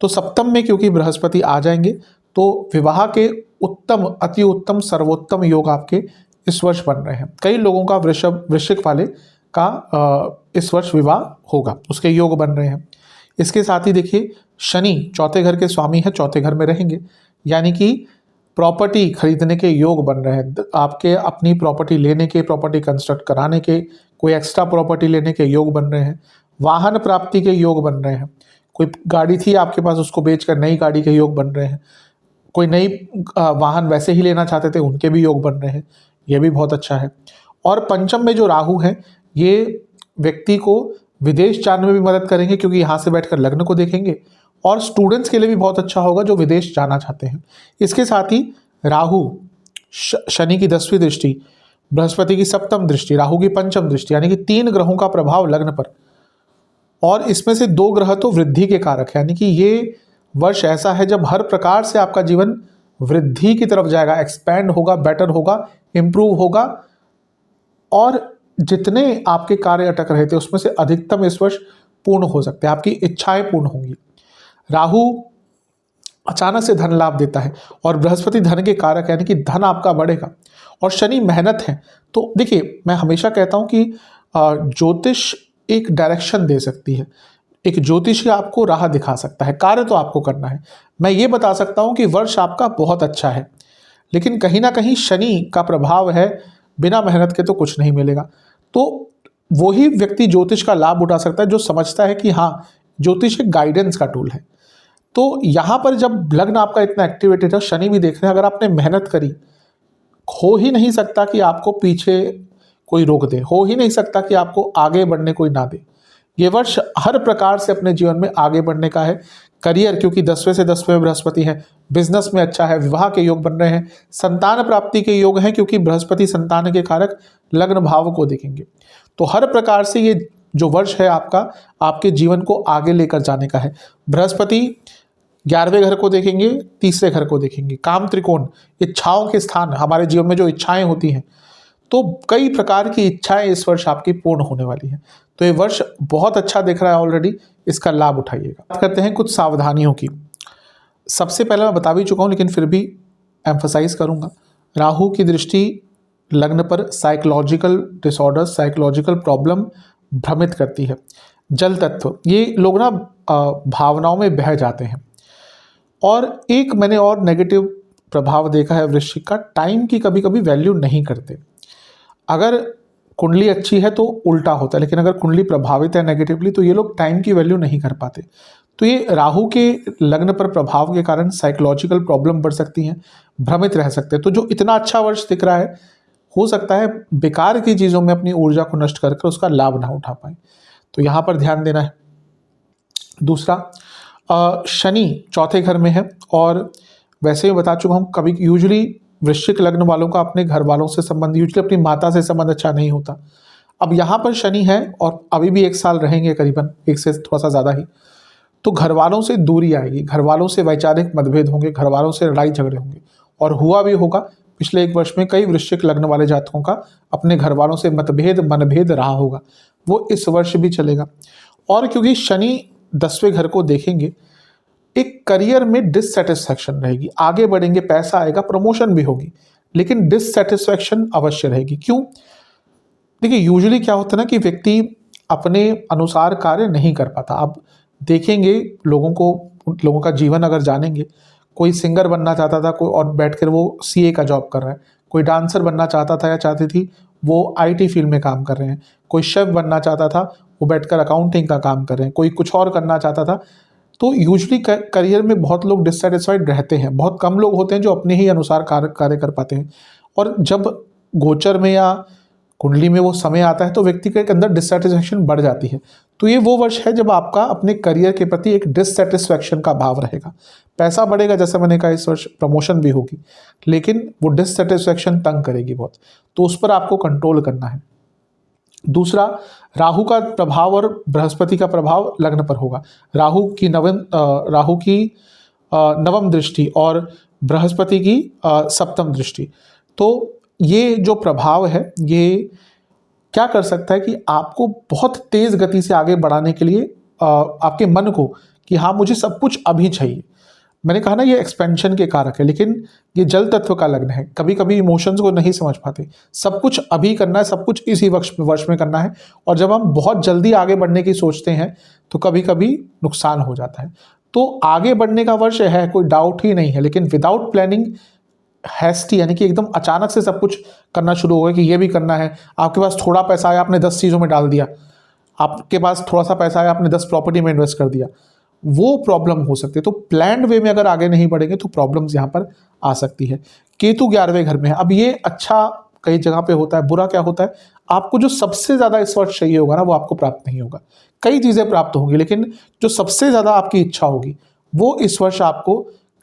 तो सप्तम में क्योंकि बृहस्पति आ जाएंगे, तो विवाह के उत्तम, अति उत्तम, सर्वोत्तम योग आपके इस वर्ष बन रहे हैं। कई लोगों का वृश्चिक वाले का इस वर्ष विवाह होगा, उसके योग बन रहे हैं। इसके साथ ही देखिए शनि चौथे घर के स्वामी है, चौथे घर में रहेंगे, यानी कि प्रॉपर्टी खरीदने के योग बन रहे हैं। आपके अपनी प्रॉपर्टी लेने के, प्रॉपर्टी कंस्ट्रक्ट कराने के, कोई एक्स्ट्रा प्रॉपर्टी लेने के योग बन रहे हैं। वाहन प्राप्ति के योग बन रहे हैं। कोई गाड़ी थी आपके पास, उसको बेचकर नई गाड़ी के योग बन रहे हैं। कोई नई वाहन वैसे ही लेना चाहते थे, उनके भी योग बन रहे हैं। यह भी बहुत अच्छा है। और पंचम में जो राहु है, ये व्यक्ति को विदेश जाने में भी मदद करेंगे, क्योंकि यहाँ से बैठकर लग्न को देखेंगे। और स्टूडेंट्स के लिए भी बहुत अच्छा होगा जो विदेश जाना चाहते हैं। इसके साथ ही राहु, शनि की 10वीं दृष्टि, बृहस्पति की 7वीं दृष्टि, राहु की 5वीं दृष्टि, यानी कि 3 ग्रहों का प्रभाव लग्न पर, और इसमें से 2 ग्रह तो वृद्धि के कारक है। यानी कि ये वर्ष ऐसा है जब हर प्रकार से आपका जीवन वृद्धि की तरफ जाएगा, एक्सपैंड होगा, बेटर होगा, इंप्रूव होगा, और जितने आपके कार्य अटक रहे थे उसमें से अधिकतम इस वर्ष पूर्ण हो सकते हैं। आपकी इच्छाएं पूर्ण होंगी। राहु अचानक से धन लाभ देता है, और बृहस्पति धन के कारक, यानी कि धन आपका बढ़ेगा। और शनि मेहनत है। तो देखिए, मैं हमेशा कहता हूं कि ज्योतिष एक डायरेक्शन दे सकती है, एक ज्योतिषी आपको राह दिखा सकता है, कार्य तो आपको करना है। मैं ये बता सकता हूं कि वर्ष आपका बहुत अच्छा है, लेकिन कहीं ना कहीं शनि का प्रभाव है, बिना मेहनत के तो कुछ नहीं मिलेगा। तो वही व्यक्ति ज्योतिष का लाभ उठा सकता है जो समझता है कि हाँ, ज्योतिष एक गाइडेंस का टूल है। तो यहाँ पर जब लग्न आपका इतना एक्टिवेटेड है, शनि भी देख रहे हैं, अगर आपने मेहनत करी, हो ही नहीं सकता कि आपको पीछे कोई रोक दे, हो ही नहीं सकता कि आपको आगे बढ़ने कोई ना दे। ये वर्ष हर प्रकार से अपने जीवन में आगे बढ़ने का है। करियर, क्योंकि 10वें से 10वें बृहस्पति है, बिजनेस में अच्छा है, विवाह के योग बन रहे हैं, संतान प्राप्ति के योग हैं, क्योंकि बृहस्पति संतान के कारक लग्न भाव को देखेंगे। तो हर प्रकार से ये जो वर्ष है आपका, आपके जीवन को आगे लेकर जाने का है। बृहस्पति 11वें घर को देखेंगे, तीसरे घर को देखेंगे, काम त्रिकोण, इच्छाओं के स्थान, हमारे जीवन में जो इच्छाएं होती हैं, तो कई प्रकार की इच्छाएं इस वर्ष आपकी पूर्ण होने वाली हैं। तो ये वर्ष बहुत अच्छा दिख रहा है ऑलरेडी, इसका लाभ उठाइएगा। बात करते हैं कुछ सावधानियों की। सबसे पहले मैं बता भी चुका हूँ, लेकिन फिर भी एम्फसाइज करूँगा। राहु की दृष्टि लग्न पर साइकोलॉजिकल डिसऑर्डर, साइकोलॉजिकल प्रॉब्लम भ्रमित करती है। जल तत्व, ये लोग ना भावनाओं में बह जाते हैं। और एक मैंने और नेगेटिव प्रभाव देखा है वृश्चिक का, टाइम की कभी कभी वैल्यू नहीं करते। अगर कुंडली अच्छी है तो उल्टा होता है, लेकिन अगर कुंडली प्रभावित है नेगेटिवली तो ये लोग टाइम की वैल्यू नहीं कर पाते। तो ये राहु के लग्न पर प्रभाव के कारण साइकोलॉजिकल प्रॉब्लम बढ़ सकती हैं, भ्रमित रह सकते हैं। तो जो इतना अच्छा वर्ष दिख रहा है, हो सकता है बेकार की चीज़ों में अपनी ऊर्जा को नष्ट करके उसका लाभ ना उठा पाए, तो यहाँ पर ध्यान देना है। दूसरा, शनि चौथे घर में है, और वैसे ही बता चुका हूँ, कभी यूजुअली वृश्चिक लग्न वालों का अपने घर वालों से संबंध, यूजुअली अपनी माता से संबंध अच्छा नहीं होता। अब यहाँ पर शनि है और अभी भी 1 साल रहेंगे, करीबन 1 से थोड़ा सा ज़्यादा ही। तो घर वालों से दूरी आएगी, घर वालों से वैचारिक मतभेद होंगे, घर वालों से लड़ाई झगड़े होंगे, और हुआ भी होगा। पिछले 1 वर्ष में कई वृश्चिक लग्न वाले जातकों का अपने घर वालों से मतभेद मनभेद रहा होगा, वो इस वर्ष भी चलेगा। और क्योंकि शनि 10वें घर को देखेंगे, एक करियर में डिससेटिस्फैक्शन रहेगी। आगे बढ़ेंगे, पैसा आएगा, प्रमोशन भी होगी, लेकिन डिससेटिस्फैक्शन अवश्य रहेगी। क्यों? देखिए, यूजुअली क्या होता है ना कि व्यक्ति अपने अनुसार कार्य नहीं कर पाता। आप देखेंगे लोगों का जीवन अगर जानेंगे, कोई सिंगर बनना चाहता था, कोई और बैठकर वो सीए का जॉब कर रहा है, कोई डांसर बनना चाहता था या चाहती थी, वो आईटी फील्ड में काम कर रहे हैं, कोई शेफ बनना चाहता था, वो बैठकर अकाउंटिंग का काम कर रहे हैं, कोई कुछ और करना चाहता था। तो यूजुअली करियर में बहुत लोग डिससेटिस्फाइड रहते हैं, बहुत कम लोग होते हैं जो अपने ही अनुसार कार्य कर पाते हैं। और जब गोचर में या कुंडली में वो समय आता है तो व्यक्ति के अंदर डिससेटिस्फैक्शन बढ़ जाती है। तो ये वो वर्ष है जब आपका अपने करियर के प्रति एक डिससेटिस्फैक्शन का भाव रहेगा। पैसा बढ़ेगा, जैसे मैंने कहा, इस वर्ष प्रमोशन भी होगी, लेकिन वो डिससेटिस्फैक्शन तंग करेगी बहुत, तो उस पर आपको कंट्रोल करना है। दूसरा, राहु का प्रभाव और बृहस्पति का प्रभाव लग्न पर होगा। राहु की नवम दृष्टि और बृहस्पति की 7म दृष्टि। तो ये जो प्रभाव है, ये क्या कर सकता है कि आपको बहुत तेज गति से आगे बढ़ाने के लिए आपके मन को कि हाँ, मुझे सब कुछ अभी चाहिए। मैंने कहा ना, ये एक्सपेंशन के कारक है, लेकिन ये जल तत्व का लग्न है। कभी कभी इमोशंस को नहीं समझ पाते, सब कुछ अभी करना है, सब कुछ इसी वर्ष में करना है। और जब हम बहुत जल्दी आगे बढ़ने की सोचते हैं तो कभी कभी नुकसान हो जाता है। तो आगे बढ़ने का वर्ष है, कोई डाउट ही नहीं है, लेकिन विदाउट प्लानिंग, हैस्टी, यानी कि एकदम अचानक से सब कुछ करना शुरू हो गया कि ये भी करना है। आपके पास थोड़ा पैसा आया, आपने 10 चीज़ों में डाल दिया। आपके पास थोड़ा सा पैसा आया, आपने 10 प्रॉपर्टी में इन्वेस्ट कर दिया, वो प्रॉब्लम हो सकती है। तो प्लान्ड वे में अगर आगे नहीं बढ़ेंगे तो प्रॉब्लम्स यहाँ पर आ सकती है। केतु 11वें घर में है। अब ये अच्छा कई जगह पे होता है, बुरा क्या होता है, आपको जो सबसे ज़्यादा इस वर्ष चाहिए होगा ना, वो आपको प्राप्त नहीं होगा। कई चीज़ें प्राप्त होंगी, लेकिन जो सबसे ज़्यादा आपकी इच्छा होगी वो इस वर्ष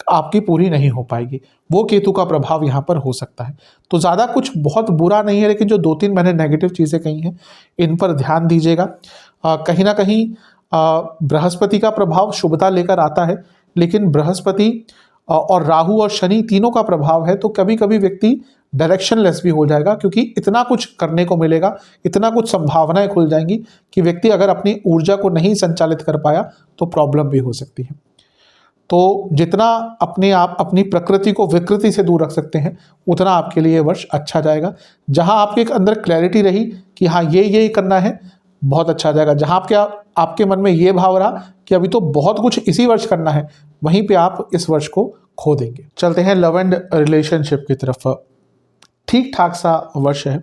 आपकी पूरी नहीं हो पाएगी। वो केतु का प्रभाव यहाँ पर हो सकता है। तो ज़्यादा कुछ बहुत बुरा नहीं है, लेकिन जो 2-3 मैंने नेगेटिव चीज़ें कही हैं, इन पर ध्यान दीजिएगा। कहीं ना कहीं बृहस्पति का प्रभाव शुभता लेकर आता है, लेकिन बृहस्पति और राहु और शनि तीनों का प्रभाव है, तो कभी कभी व्यक्ति डायरेक्शनलेस भी हो जाएगा, क्योंकि इतना कुछ करने को मिलेगा, इतना कुछ संभावनाएं खुल जाएंगी कि व्यक्ति अगर अपनी ऊर्जा को नहीं संचालित कर पाया तो प्रॉब्लम भी हो सकती है। तो जितना अपनी प्रकृति को विकृति से दूर रख सकते हैं, उतना आपके लिए वर्ष अच्छा जाएगा। जहां आपके अंदर क्लैरिटी रही कि हाँ, ये करना है, बहुत अच्छा जाएगा। जहां आपके मन में ये भाव रहा कि अभी तो बहुत कुछ इसी वर्ष करना है, वहीं पे आप इस वर्ष को खो देंगे। चलते हैं लव एंड रिलेशनशिप की तरफ। ठीक ठाक सा वर्ष है।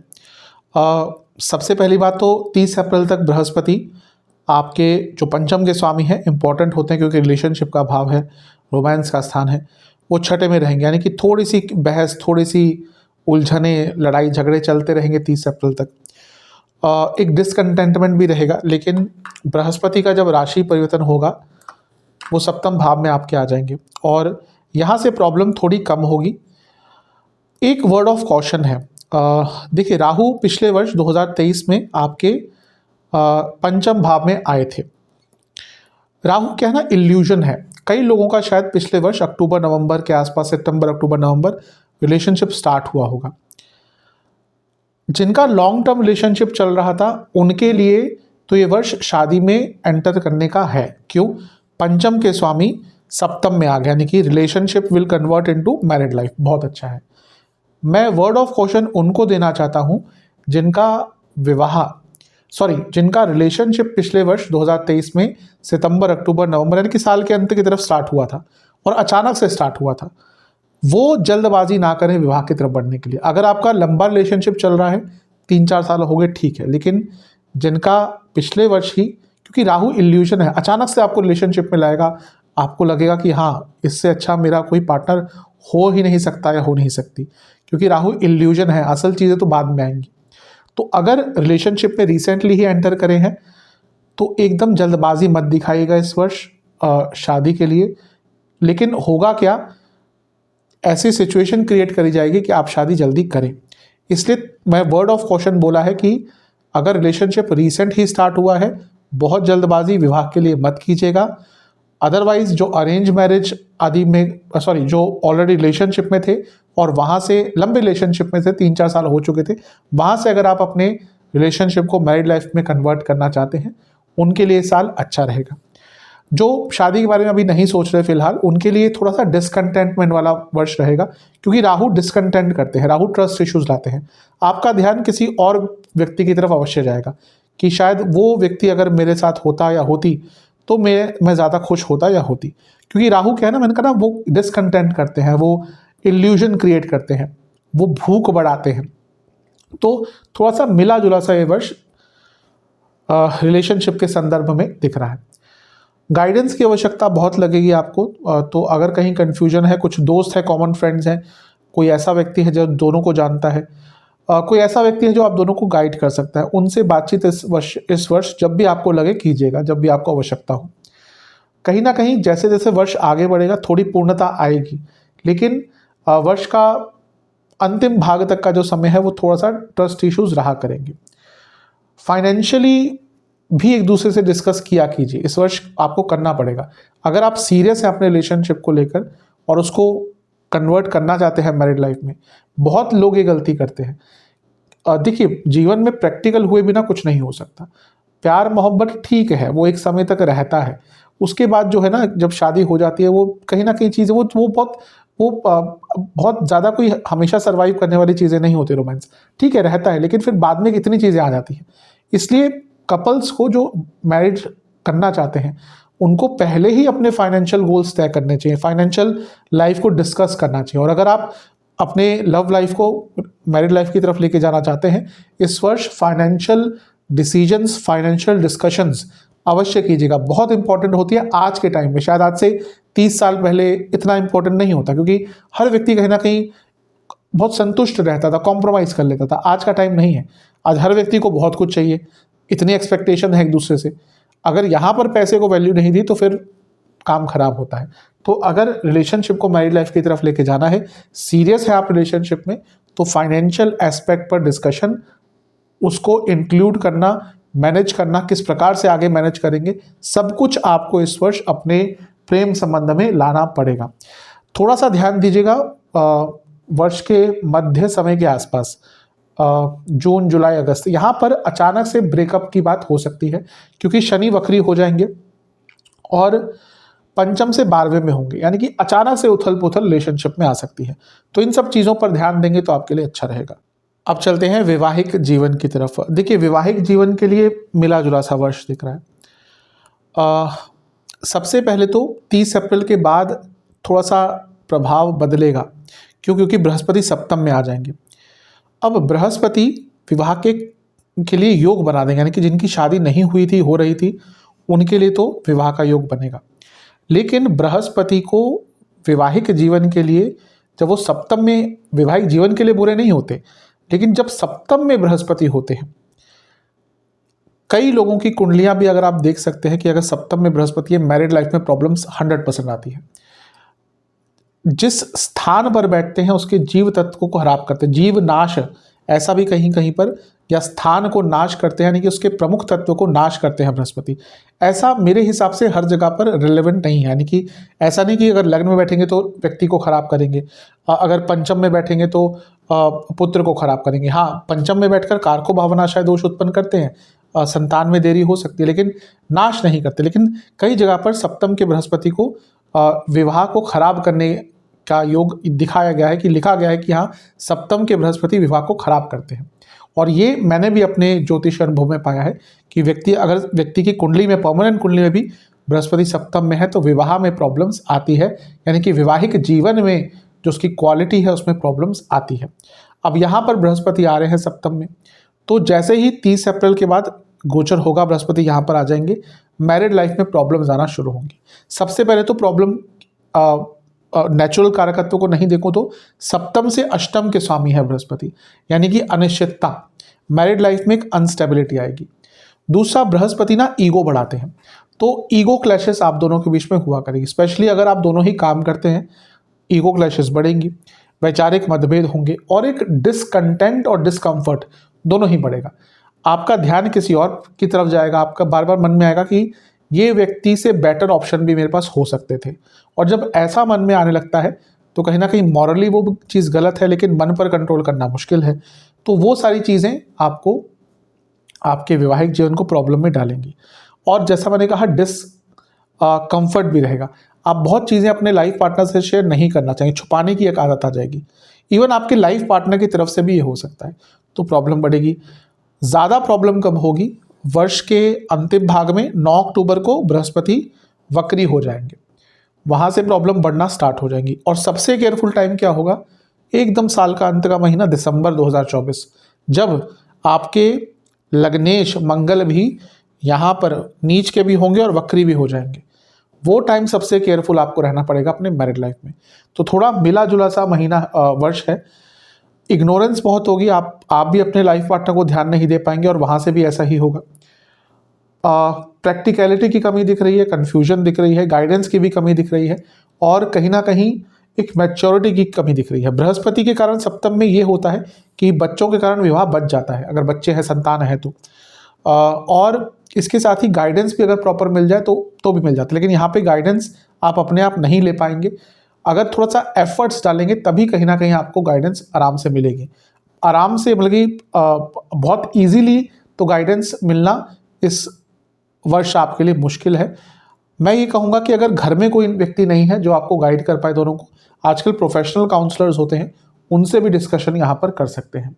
सबसे पहली बात तो 30 अप्रैल तक बृहस्पति आपके जो पंचम के स्वामी हैं, इंपॉर्टेंट होते हैं, क्योंकि रिलेशनशिप का भाव है, रोमांस का स्थान है, वो 6ठे में रहेंगे। यानी कि थोड़ी सी बहस, थोड़ी सी उलझने, लड़ाई झगड़े चलते रहेंगे 30 अप्रैल तक। एक डिसकंटेंटमेंट भी रहेगा, लेकिन बृहस्पति का जब राशि परिवर्तन होगा, वो 7म भाव में आपके आ जाएंगे और यहाँ से प्रॉब्लम थोड़ी कम होगी। एक वर्ड ऑफ कॉशन है। देखिए, राहु पिछले वर्ष 2023 में आपके पंचम भाव में आए थे। राहु क्या है ना, इल्यूजन है। कई लोगों का शायद पिछले वर्ष अक्टूबर नवंबर के आसपास, सितंबर अक्टूबर नवंबर रिलेशनशिप स्टार्ट हुआ होगा। जिनका लॉन्ग टर्म रिलेशनशिप चल रहा था, उनके लिए तो ये वर्ष शादी में एंटर करने का है। क्यों? पंचम के स्वामी 7म में आ गया, यानी कि relationship will convert into married life. बहुत अच्छा है। मैं वर्ड ऑफ कॉशन उनको देना चाहता हूं जिनका रिलेशनशिप पिछले वर्ष 2023 में सितंबर अक्टूबर नवंबर, यानी कि साल के अंत की तरफ स्टार्ट हुआ था और अचानक से स्टार्ट हुआ था। वो जल्दबाजी ना करें विवाह की तरफ बढ़ने के लिए। अगर आपका लंबा रिलेशनशिप चल रहा है, 3-4 साल हो गए, ठीक है, लेकिन जिनका पिछले वर्ष ही, क्योंकि राहु इल्यूजन है, अचानक से आपको रिलेशनशिप में लाएगा, आपको लगेगा कि हाँ, इससे अच्छा मेरा कोई पार्टनर हो ही नहीं सकता या हो नहीं सकती, क्योंकि राहु इल्यूजन है, असल चीज़ें तो बाद में आएंगी। तो अगर रिलेशनशिप में रिसेंटली ही एंटर करे हैं तो एकदम जल्दबाजी मत दिखाइएगा इस वर्ष शादी के लिए। लेकिन होगा क्या, ऐसी सिचुएशन क्रिएट करी जाएगी कि आप शादी जल्दी करें। इसलिए मैं वर्ड ऑफ कॉशन बोला है कि अगर रिलेशनशिप रीसेंट ही स्टार्ट हुआ है, बहुत जल्दबाजी विवाह के लिए मत कीजिएगा। अदरवाइज जो अरेंज मैरिज आदि में जो ऑलरेडी रिलेशनशिप में थे और वहाँ से लंबे रिलेशनशिप में थे, 3-4 साल हो चुके थे, वहाँ से अगर आप अपने रिलेशनशिप को मैरिड लाइफ में कन्वर्ट करना चाहते हैं, उनके लिए साल अच्छा रहेगा। जो शादी के बारे में अभी नहीं सोच रहे फिलहाल, उनके लिए थोड़ा सा डिसकंटेंटमेंट वाला वर्ष रहेगा, क्योंकि राहु डिसकंटेंट करते हैं, राहु ट्रस्ट इश्यूज लाते हैं। आपका ध्यान किसी और व्यक्ति की तरफ अवश्य जाएगा कि शायद वो व्यक्ति अगर मेरे साथ होता या होती तो मैं ज़्यादा खुश होता या होती, क्योंकि राहु क्या है ना, मैंने कहा ना, वो डिसकंटेंट करते हैं, वो इल्यूजन क्रिएट करते हैं, वो भूख बढ़ाते हैं। तो थोड़ा सा मिला जुला सा ये वर्ष रिलेशनशिप के संदर्भ में दिख रहा है। गाइडेंस की आवश्यकता बहुत लगेगी आपको। तो अगर कहीं कन्फ्यूजन है, कुछ दोस्त है, कॉमन फ्रेंड्स हैं, कोई ऐसा व्यक्ति है जो दोनों को जानता है, कोई ऐसा व्यक्ति है जो आप दोनों को गाइड कर सकता है, उनसे बातचीत इस वर्ष जब भी आपको लगे कीजिएगा, जब भी आपको आवश्यकता हो। कहीं ना कहीं जैसे जैसे वर्ष आगे बढ़ेगा थोड़ी पूर्णता आएगी, लेकिन वर्ष का अंतिम भाग तक का जो समय है वो थोड़ा सा ट्रस्ट इश्यूज रहा करेंगे। फाइनेंशियली भी एक दूसरे से डिस्कस किया कीजिए, इस वर्ष आपको करना पड़ेगा। अगर आप सीरियस हैं अपने रिलेशनशिप को लेकर और उसको कन्वर्ट करना चाहते हैं मैरिड लाइफ में, बहुत लोग ये गलती करते हैं। देखिए, जीवन में प्रैक्टिकल हुए बिना कुछ नहीं हो सकता। प्यार मोहब्बत ठीक है, वो एक समय तक रहता है, उसके बाद जो है ना, जब शादी हो जाती है, वो कहीं ना कहीं चीज़ें वो बहुत ज़्यादा कोई हमेशा सर्वाइव करने वाली चीज़ें नहीं होती। रोमांस ठीक है, रहता है, लेकिन फिर बाद में कितनी चीज़ें आ जाती हैं। इसलिए कपल्स को जो मैरिज करना चाहते हैं उनको पहले ही अपने फाइनेंशियल गोल्स तय करने चाहिए, फाइनेंशियल लाइफ को डिस्कस करना चाहिए। और अगर आप अपने लव लाइफ को मैरिड लाइफ की तरफ लेके जाना चाहते हैं, इस वर्ष फाइनेंशियल डिसीजंस, फाइनेंशियल डिस्कशंस अवश्य कीजिएगा। बहुत इंपॉर्टेंट होती है आज के टाइम में। शायद आज से 30 साल पहले इतना इंपॉर्टेंट नहीं होता, क्योंकि हर व्यक्ति कहीं ना कहीं बहुत संतुष्ट रहता था, कॉम्प्रोमाइज़ कर लेता था। आज का टाइम नहीं है, आज हर व्यक्ति को बहुत कुछ चाहिए, इतनी एक्सपेक्टेशन है एक दूसरे से। अगर यहाँ पर पैसे को वैल्यू नहीं दी तो फिर काम खराब होता है। तो अगर रिलेशनशिप को मैरिड लाइफ की तरफ लेके जाना है, सीरियस है आप रिलेशनशिप में, तो फाइनेंशियल एस्पेक्ट पर डिस्कशन, उसको इंक्लूड करना, मैनेज करना, किस प्रकार से आगे मैनेज करेंगे, सब कुछ आपको इस वर्ष अपने प्रेम संबंध में लाना पड़ेगा। थोड़ा सा ध्यान दीजिएगा वर्ष के मध्य समय के आसपास, जून, जुलाई, अगस्त, यहाँ पर अचानक से ब्रेकअप की बात हो सकती है, क्योंकि शनि वक्री हो जाएंगे और पंचम से 12वें में होंगे, यानी कि अचानक से उथल पुथल रिलेशनशिप में आ सकती है। तो इन सब चीज़ों पर ध्यान देंगे तो आपके लिए अच्छा रहेगा। अब चलते हैं वैवाहिक जीवन की तरफ। देखिए, वैवाहिक जीवन के लिए मिला जुला सा वर्ष दिख रहा है। सबसे पहले तो 30 अप्रैल के बाद थोड़ा सा प्रभाव बदलेगा, क्योंकि बृहस्पति सप्तम में आ जाएंगे। अब बृहस्पति विवाह के लिए योग बना देंगे, यानी कि जिनकी शादी नहीं हुई थी, हो रही थी, उनके लिए तो विवाह का योग बनेगा। लेकिन बृहस्पति को वैवाहिक जीवन के लिए, जब वो सप्तम में, वैवाहिक जीवन के लिए बुरे नहीं होते, लेकिन जब सप्तम में बृहस्पति होते हैं, कई लोगों की कुंडलियां भी अगर आप देख सकते हैं कि अगर सप्तम में बृहस्पति है, मैरिड लाइफ में प्रॉब्लम्स 100% आती है। जिस स्थान पर बैठते हैं उसके जीव तत्व को खराब करते हैं, जीव नाश, ऐसा भी कहीं कहीं पर, या स्थान को नाश करते हैं, यानी कि उसके प्रमुख तत्व को नाश करते हैं बृहस्पति। ऐसा मेरे हिसाब से हर जगह पर रिलेवेंट नहीं है, यानी कि ऐसा नहीं कि अगर लग्न में बैठेंगे तो व्यक्ति को खराब करेंगे, अगर पंचम में बैठेंगे तो पुत्र को खराब करेंगे। हाँ, पंचम में बैठकर कारको भावनाशय दोष उत्पन्न करते हैं, संतान में देरी हो सकती है, लेकिन नाश नहीं करते। लेकिन कई जगह पर सप्तम के बृहस्पति को विवाह को खराब करने का योग दिखाया गया है, कि लिखा गया है कि हाँ, सप्तम के बृहस्पति विवाह को खराब करते हैं। और ये मैंने भी अपने ज्योतिष अनुभव में पाया है कि व्यक्ति की कुंडली में, परमानेंट कुंडली में भी बृहस्पति सप्तम में है तो विवाह में प्रॉब्लम्स आती है, यानी कि वैवाहिक जीवन में जो उसकी क्वालिटी है उसमें प्रॉब्लम्स आती है। अब यहाँ पर बृहस्पति आ रहे हैं सप्तम में, तो जैसे ही 30 अप्रैल के बाद गोचर होगा, बृहस्पति यहाँ पर आ जाएंगे, मैरिड लाइफ में प्रॉब्लम्स आना शुरू होंगी। सबसे पहले तो प्रॉब्लम नेचुरल कारकत्व को नहीं देखो तो सप्तम से अष्टम के स्वामी है बृहस्पति, यानी कि अनिश्चितता, मैरिड लाइफ में एक अनस्टेबिलिटी आएगी। दूसरा, बृहस्पति ना ईगो बढ़ाते हैं, तो ईगो क्लैशेस आप दोनों के बीच में हुआ करेगी। स्पेशली अगर आप दोनों ही काम करते हैं, ईगो क्लैशेस बढ़ेंगी, वैचारिक मतभेद होंगे और एक डिसकंटेंट और डिस्कम्फर्ट दोनों ही बढ़ेगा। आपका ध्यान किसी और की तरफ जाएगा, आपका बार बार मन में आएगा कि ये व्यक्ति से बेटर ऑप्शन भी मेरे पास हो सकते थे। और जब ऐसा मन में आने लगता है तो कहीं ना कहीं मॉरली वो चीज़ गलत है, लेकिन मन पर कंट्रोल करना मुश्किल है। तो वो सारी चीज़ें आपको आपके वैवाहिक जीवन को प्रॉब्लम में डालेंगी। और जैसा मैंने कहा, कंफर्ट भी रहेगा। आप बहुत चीज़ें अपने लाइफ पार्टनर से शेयर नहीं करना चाहेंगे, छुपाने की एक आदत आ जाएगी। इवन आपके लाइफ पार्टनर की तरफ से भी ये हो सकता है, तो प्रॉब्लम बढ़ेगी। ज़्यादा प्रॉब्लम कब होगी? वर्ष के अंतिम भाग में 9 अक्टूबर को बृहस्पति वक्री हो जाएंगे, वहाँ से प्रॉब्लम बढ़ना स्टार्ट हो जाएंगी। और सबसे केयरफुल टाइम क्या होगा? एकदम साल का अंत का महीना दिसंबर 2024, जब आपके लग्नेश मंगल भी यहाँ पर नीच के भी होंगे और वक्री भी हो जाएंगे। वो टाइम सबसे केयरफुल आपको रहना पड़ेगा अपने मैरिड लाइफ में। तो थोड़ा मिला जुला सा महीना वर्ष है। इग्नोरेंस बहुत होगी, आप भी अपने लाइफ पार्टनर को ध्यान नहीं दे पाएंगे और वहाँ से भी ऐसा ही होगा। प्रैक्टिकलिटी की कमी दिख रही है, कन्फ्यूजन दिख रही है, गाइडेंस की भी कमी दिख रही है, और कहीं ना कहीं एक मैच्योरिटी की कमी दिख रही है। बृहस्पति के कारण सप्तम में ये होता है कि बच्चों के कारण विवाह बच जाता है, अगर बच्चे हैं, संतान है तो। और इसके साथ ही गाइडेंस भी अगर प्रॉपर मिल जाए तो भी मिल जाता है, लेकिन यहाँ पे गाइडेंस आप अपने आप नहीं ले पाएंगे। अगर थोड़ा सा एफर्ट्स डालेंगे तभी कहीं ना कहीं आपको गाइडेंस आराम से मिलेगी। आराम से मतलब कि बहुत इजीली तो गाइडेंस मिलना इस वर्ष आपके लिए मुश्किल है। मैं ये कहूँगा कि अगर घर में कोई व्यक्ति नहीं है जो आपको गाइड कर पाए दोनों को, आजकल प्रोफेशनल काउंसलर्स होते हैं, उनसे भी डिस्कशन यहाँ पर कर सकते हैं।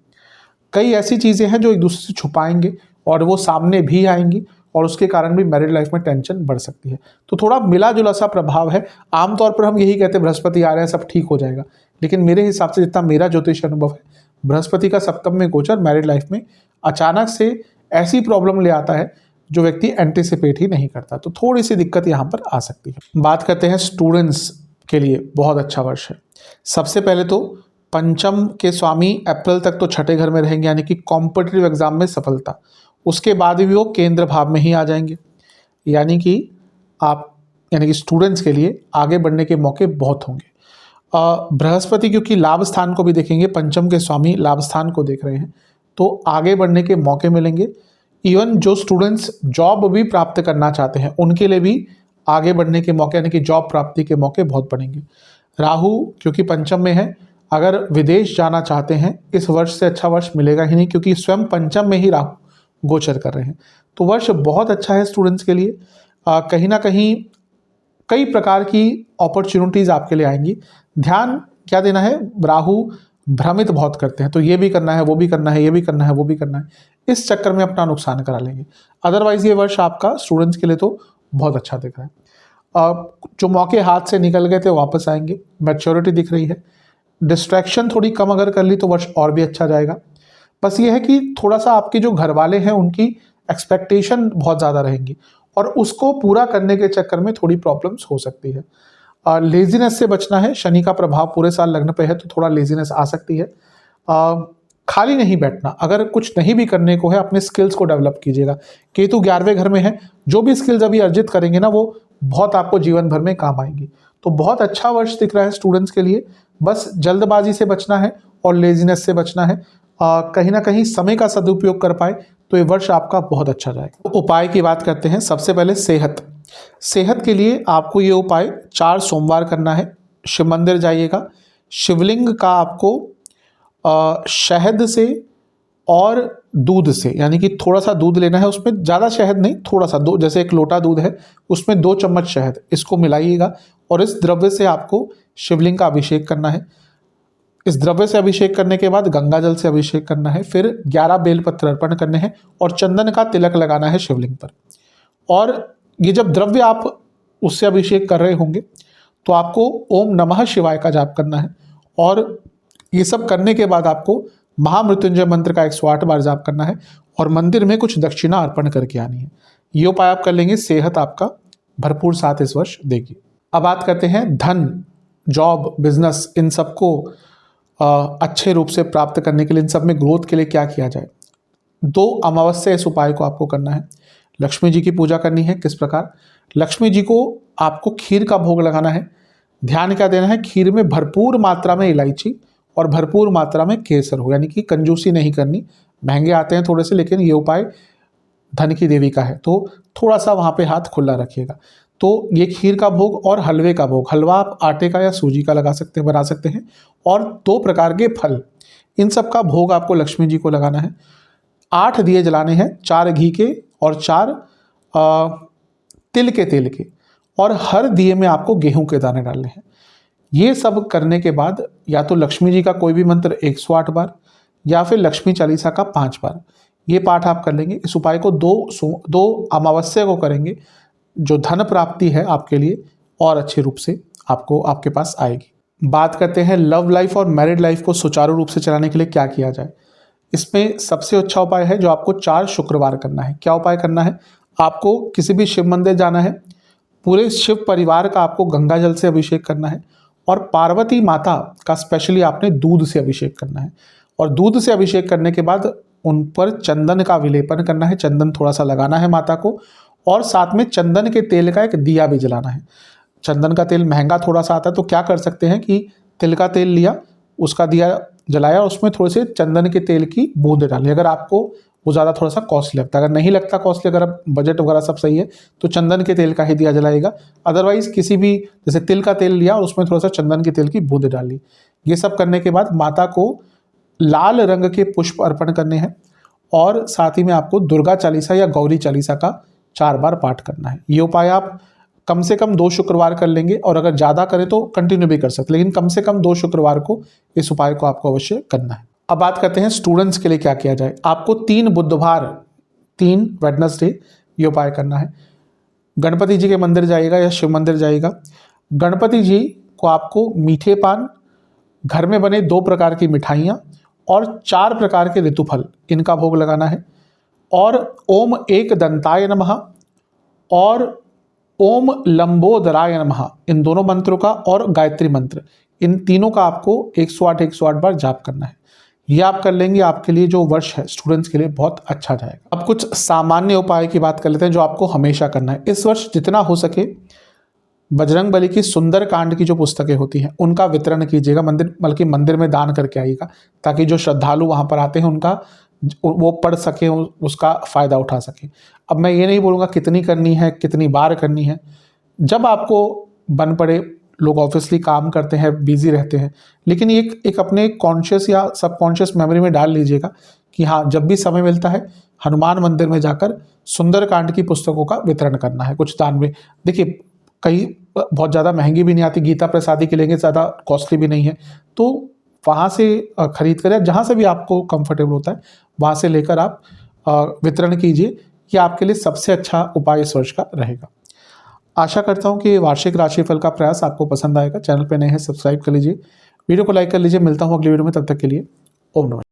कई ऐसी चीज़ें हैं जो एक दूसरे से छुपाएंगे और वो सामने भी आएंगी, और उसके कारण भी मैरिड लाइफ में टेंशन बढ़ सकती है। तो थोड़ा मिला जुला सा प्रभाव है। आमतौर पर हम यही कहते हैं बृहस्पति आ रहे हैं, सब ठीक हो जाएगा, लेकिन मेरे हिसाब से जितना मेरा ज्योतिष अनुभव है, बृहस्पति का सप्तम में गोचर मैरिड लाइफ में अचानक से ऐसी प्रॉब्लम ले आता है जो व्यक्ति एंटिसिपेट ही नहीं करता। तो थोड़ी सी दिक्कत यहाँ पर आ सकती है। बात करते हैं स्टूडेंट्स के लिए बहुत अच्छा वर्ष है। सबसे पहले तो पंचम के स्वामी अप्रैल तक तो छठे घर में रहेंगे, यानी कि कॉम्पिटिटिव एग्जाम में सफलता। उसके बाद भी वो केंद्र भाव में ही आ जाएंगे, यानी कि स्टूडेंट्स के लिए आगे बढ़ने के मौके बहुत होंगे। बृहस्पति क्योंकि लाभ स्थान को भी देखेंगे, पंचम के स्वामी लाभ स्थान को देख रहे हैं, तो आगे बढ़ने के मौके मिलेंगे। इवन जो स्टूडेंट्स जॉब भी प्राप्त करना चाहते हैं उनके लिए भी आगे बढ़ने के मौके, यानी कि जॉब प्राप्ति के मौके बहुत बढ़ेंगे। राहु क्योंकि पंचम में है, अगर विदेश जाना चाहते हैं इस वर्ष से अच्छा वर्ष मिलेगा ही नहीं, क्योंकि स्वयं पंचम में ही राहु गोचर कर रहे हैं। तो वर्ष बहुत अच्छा है स्टूडेंट्स के लिए। कहीं ना कहीं कई प्रकार की अपॉर्चुनिटीज़ आपके लिए आएंगी। ध्यान क्या देना है? राहु भ्रमित बहुत करते हैं, तो ये भी करना है, वो भी करना है, ये भी करना है, वो भी करना है, इस चक्कर में अपना नुकसान करा लेंगे। अदरवाइज ये वर्ष आपका स्टूडेंट्स के लिए तो बहुत अच्छा दिख रहा है। जो मौके हाथ से निकल गए थे वापस आएंगे, मैच्योरिटी दिख रही है। डिस्ट्रैक्शन थोड़ी कम अगर कर ली तो वर्ष और भी अच्छा जाएगा। बस ये है कि थोड़ा सा आपके जो घर वाले हैं उनकी एक्सपेक्टेशन बहुत ज़्यादा रहेंगी, और उसको पूरा करने के चक्कर में थोड़ी प्रॉब्लम्स हो सकती है। लेजीनेस से बचना है। शनि का प्रभाव पूरे साल लग्न पे है, तो थोड़ा लेजीनेस आ सकती है। खाली नहीं बैठना, अगर कुछ नहीं भी करने को है अपने स्किल्स को डेवलप कीजिएगा। केतु 11वें घर में है, जो भी स्किल्स अभी अर्जित करेंगे ना वो बहुत आपको जीवन भर में काम आएंगी। तो बहुत अच्छा वर्ष दिख रहा है स्टूडेंट्स के लिए। बस जल्दबाजी से बचना है और लेजीनेस से बचना है। कहीं ना कहीं समय का सदुपयोग कर पाए तो ये वर्ष आपका बहुत अच्छा जाएगा। उपाय की बात करते हैं। सबसे पहले सेहत के लिए आपको ये उपाय 4 सोमवार करना है। शिव मंदिर जाइएगा, शिवलिंग का आपको शहद से और दूध से, यानी कि थोड़ा सा दूध लेना है, उसमें ज़्यादा शहद नहीं, थोड़ा सा, दो, जैसे एक लोटा दूध है उसमें 2 चम्मच शहद, इसको मिलाइएगा और इस द्रव्य से आपको शिवलिंग का अभिषेक करना है। इस द्रव्य से अभिषेक करने के बाद गंगा जल से अभिषेक करना है, फिर 11 बेलपत्र अर्पण करने हैं और चंदन का तिलक लगाना है शिवलिंग पर। और ये जब द्रव्य आप उससे अभिषेक कर रहे होंगे तो आपको ओम नमः शिवाय का जाप करना है, और ये सब करने के बाद आपको महामृत्युंजय मंत्र का 108 बार जाप करना है और मंदिर में कुछ दक्षिणा अर्पण करके आनी है। ये उपाय आप कर लेंगे, सेहत आपका भरपूर साथ इस वर्ष देगी। अब बात करते हैं धन, जॉब, बिजनेस, इन सबको अच्छे रूप से प्राप्त करने के लिए, इन सब में ग्रोथ के लिए क्या किया जाए। 2 अमावस्या इस उपाय को आपको करना है। लक्ष्मी जी की पूजा करनी है। किस प्रकार? लक्ष्मी जी को आपको खीर का भोग लगाना है। ध्यान क्या देना है? खीर में भरपूर मात्रा में इलायची और भरपूर मात्रा में केसर हो, यानी कि कंजूसी नहीं करनी। महंगे आते हैं थोड़े से, लेकिन ये उपाय धन की देवी का है, तो थोड़ा सा वहाँ पे हाथ खुला रखिएगा। तो ये खीर का भोग और हलवे का भोग, हलवा आप आटे का या सूजी का लगा सकते हैं, बना सकते हैं, और 2 प्रकार के फल, इन सब का भोग आपको लक्ष्मी जी को लगाना है। 8 दिए जलाने हैं, 4 घी के और 4 तिल के तेल के, और हर दिए में आपको गेहूं के दाने डालने हैं। ये सब करने के बाद या तो लक्ष्मी जी का कोई भी मंत्र 108 बार या फिर लक्ष्मी चालीसा का 5 बार ये पाठ आप कर लेंगे। इस उपाय को 2 अमावस्या को करेंगे, जो धन प्राप्ति है आपके लिए और अच्छे रूप से आपको आपके पास आएगी। बात करते हैं लव लाइफ और मैरिड लाइफ को सुचारू रूप से चलाने के लिए क्या किया जाए। इसमें सबसे अच्छा उपाय है जो आपको 4 शुक्रवार करना है। क्या उपाय करना है? आपको किसी भी शिव मंदिर जाना है, पूरे शिव परिवार का आपको गंगा जल से अभिषेक करना है, और पार्वती माता का स्पेशली आपने दूध से अभिषेक करना है। और दूध से अभिषेक करने के बाद उन पर चंदन का विलेपन करना है, चंदन थोड़ा सा लगाना है माता को, और साथ में चंदन के तेल का एक दिया भी जलाना है। चंदन का तेल महंगा थोड़ा सा आता है, तो क्या कर सकते हैं कि तिल का तेल लिया, उसका दिया जलाया, उसमें थोड़े से चंदन के तेल की बूंद डाली। अगर आपको वो ज़्यादा थोड़ा सा कॉस्टली लगता है, अगर नहीं लगता कॉस्टली, अगर आप बजट वगैरह सब सही है, तो चंदन के तेल का ही दिया जलाएगा। अदरवाइज किसी भी, जैसे तिल का तेल लिया और उसमें थोड़ा सा चंदन के तेल की बूंद डाली। ये सब करने के बाद माता को लाल रंग के पुष्प अर्पण करने हैं, और साथ ही में आपको दुर्गा चालीसा या गौरी चालीसा का 4 बार पाठ करना है। ये उपाय आप कम से कम 2 शुक्रवार कर लेंगे, और अगर ज़्यादा करें तो कंटिन्यू भी कर सकते, लेकिन कम से कम 2 शुक्रवार को इस उपाय को आपको अवश्य करना है। अब बात करते हैं स्टूडेंट्स के लिए क्या किया जाए। आपको 3 बुधवार, 3 वेडनेसडे ये उपाय करना है। गणपति जी के मंदिर जाइएगा या शिव मंदिर जाइएगा। गणपति जी को आपको मीठे पान, घर में बने 2 प्रकार की मिठाइयाँ और 4 प्रकार के ऋतुफल, इनका भोग लगाना है। और ओम एक दंताय नमः और ओम लंबोदराय नमः, इन दोनों मंत्रों का, और गायत्री मंत्र, इन तीनों का आपको 108 बार जाप करना है। ये आप कर लेंगे, आपके लिए जो वर्ष है स्टूडेंट्स के लिए बहुत अच्छा जाएगा। अब कुछ सामान्य उपाय की बात कर लेते हैं जो आपको हमेशा करना है। इस वर्ष जितना हो सके बजरंग बली की सुंदर कांड की जो पुस्तकें होती हैं उनका वितरण कीजिएगा, बल्कि मंदिर में दान करके आइएगा, ताकि जो श्रद्धालु वहाँ पर आते हैं उनका वो पढ़ सके, उसका फ़ायदा उठा सके। अब मैं ये नहीं बोलूँगा कितनी करनी है, कितनी बार करनी है, जब आपको बन पड़े। लोग ऑब्वियसली काम करते हैं, बिजी रहते हैं, लेकिन एक अपने कॉन्शियस या सबकॉन्शियस मेमोरी में डाल लीजिएगा कि हाँ, जब भी समय मिलता है हनुमान मंदिर में जाकर सुंदरकांड की पुस्तकों का वितरण करना है। कुछ दान में, देखिए कई बहुत ज़्यादा महंगी भी नहीं आती, गीता प्रसादी के लेंगे, ज़्यादा कॉस्टली भी नहीं है, तो वहाँ से खरीद कर, जहाँ से भी आपको कंफर्टेबल होता है वहाँ से लेकर आप वितरण कीजिए। ये आपके लिए सबसे अच्छा उपाय इस वर्ष का रहेगा। आशा करता हूँ कि वार्षिक राशिफल का प्रयास आपको पसंद आएगा। चैनल पे नए हैं, सब्सक्राइब कर लीजिए, वीडियो को लाइक कर लीजिए। मिलता हूँ अगली वीडियो में, तब तक के लिए ओम नमः।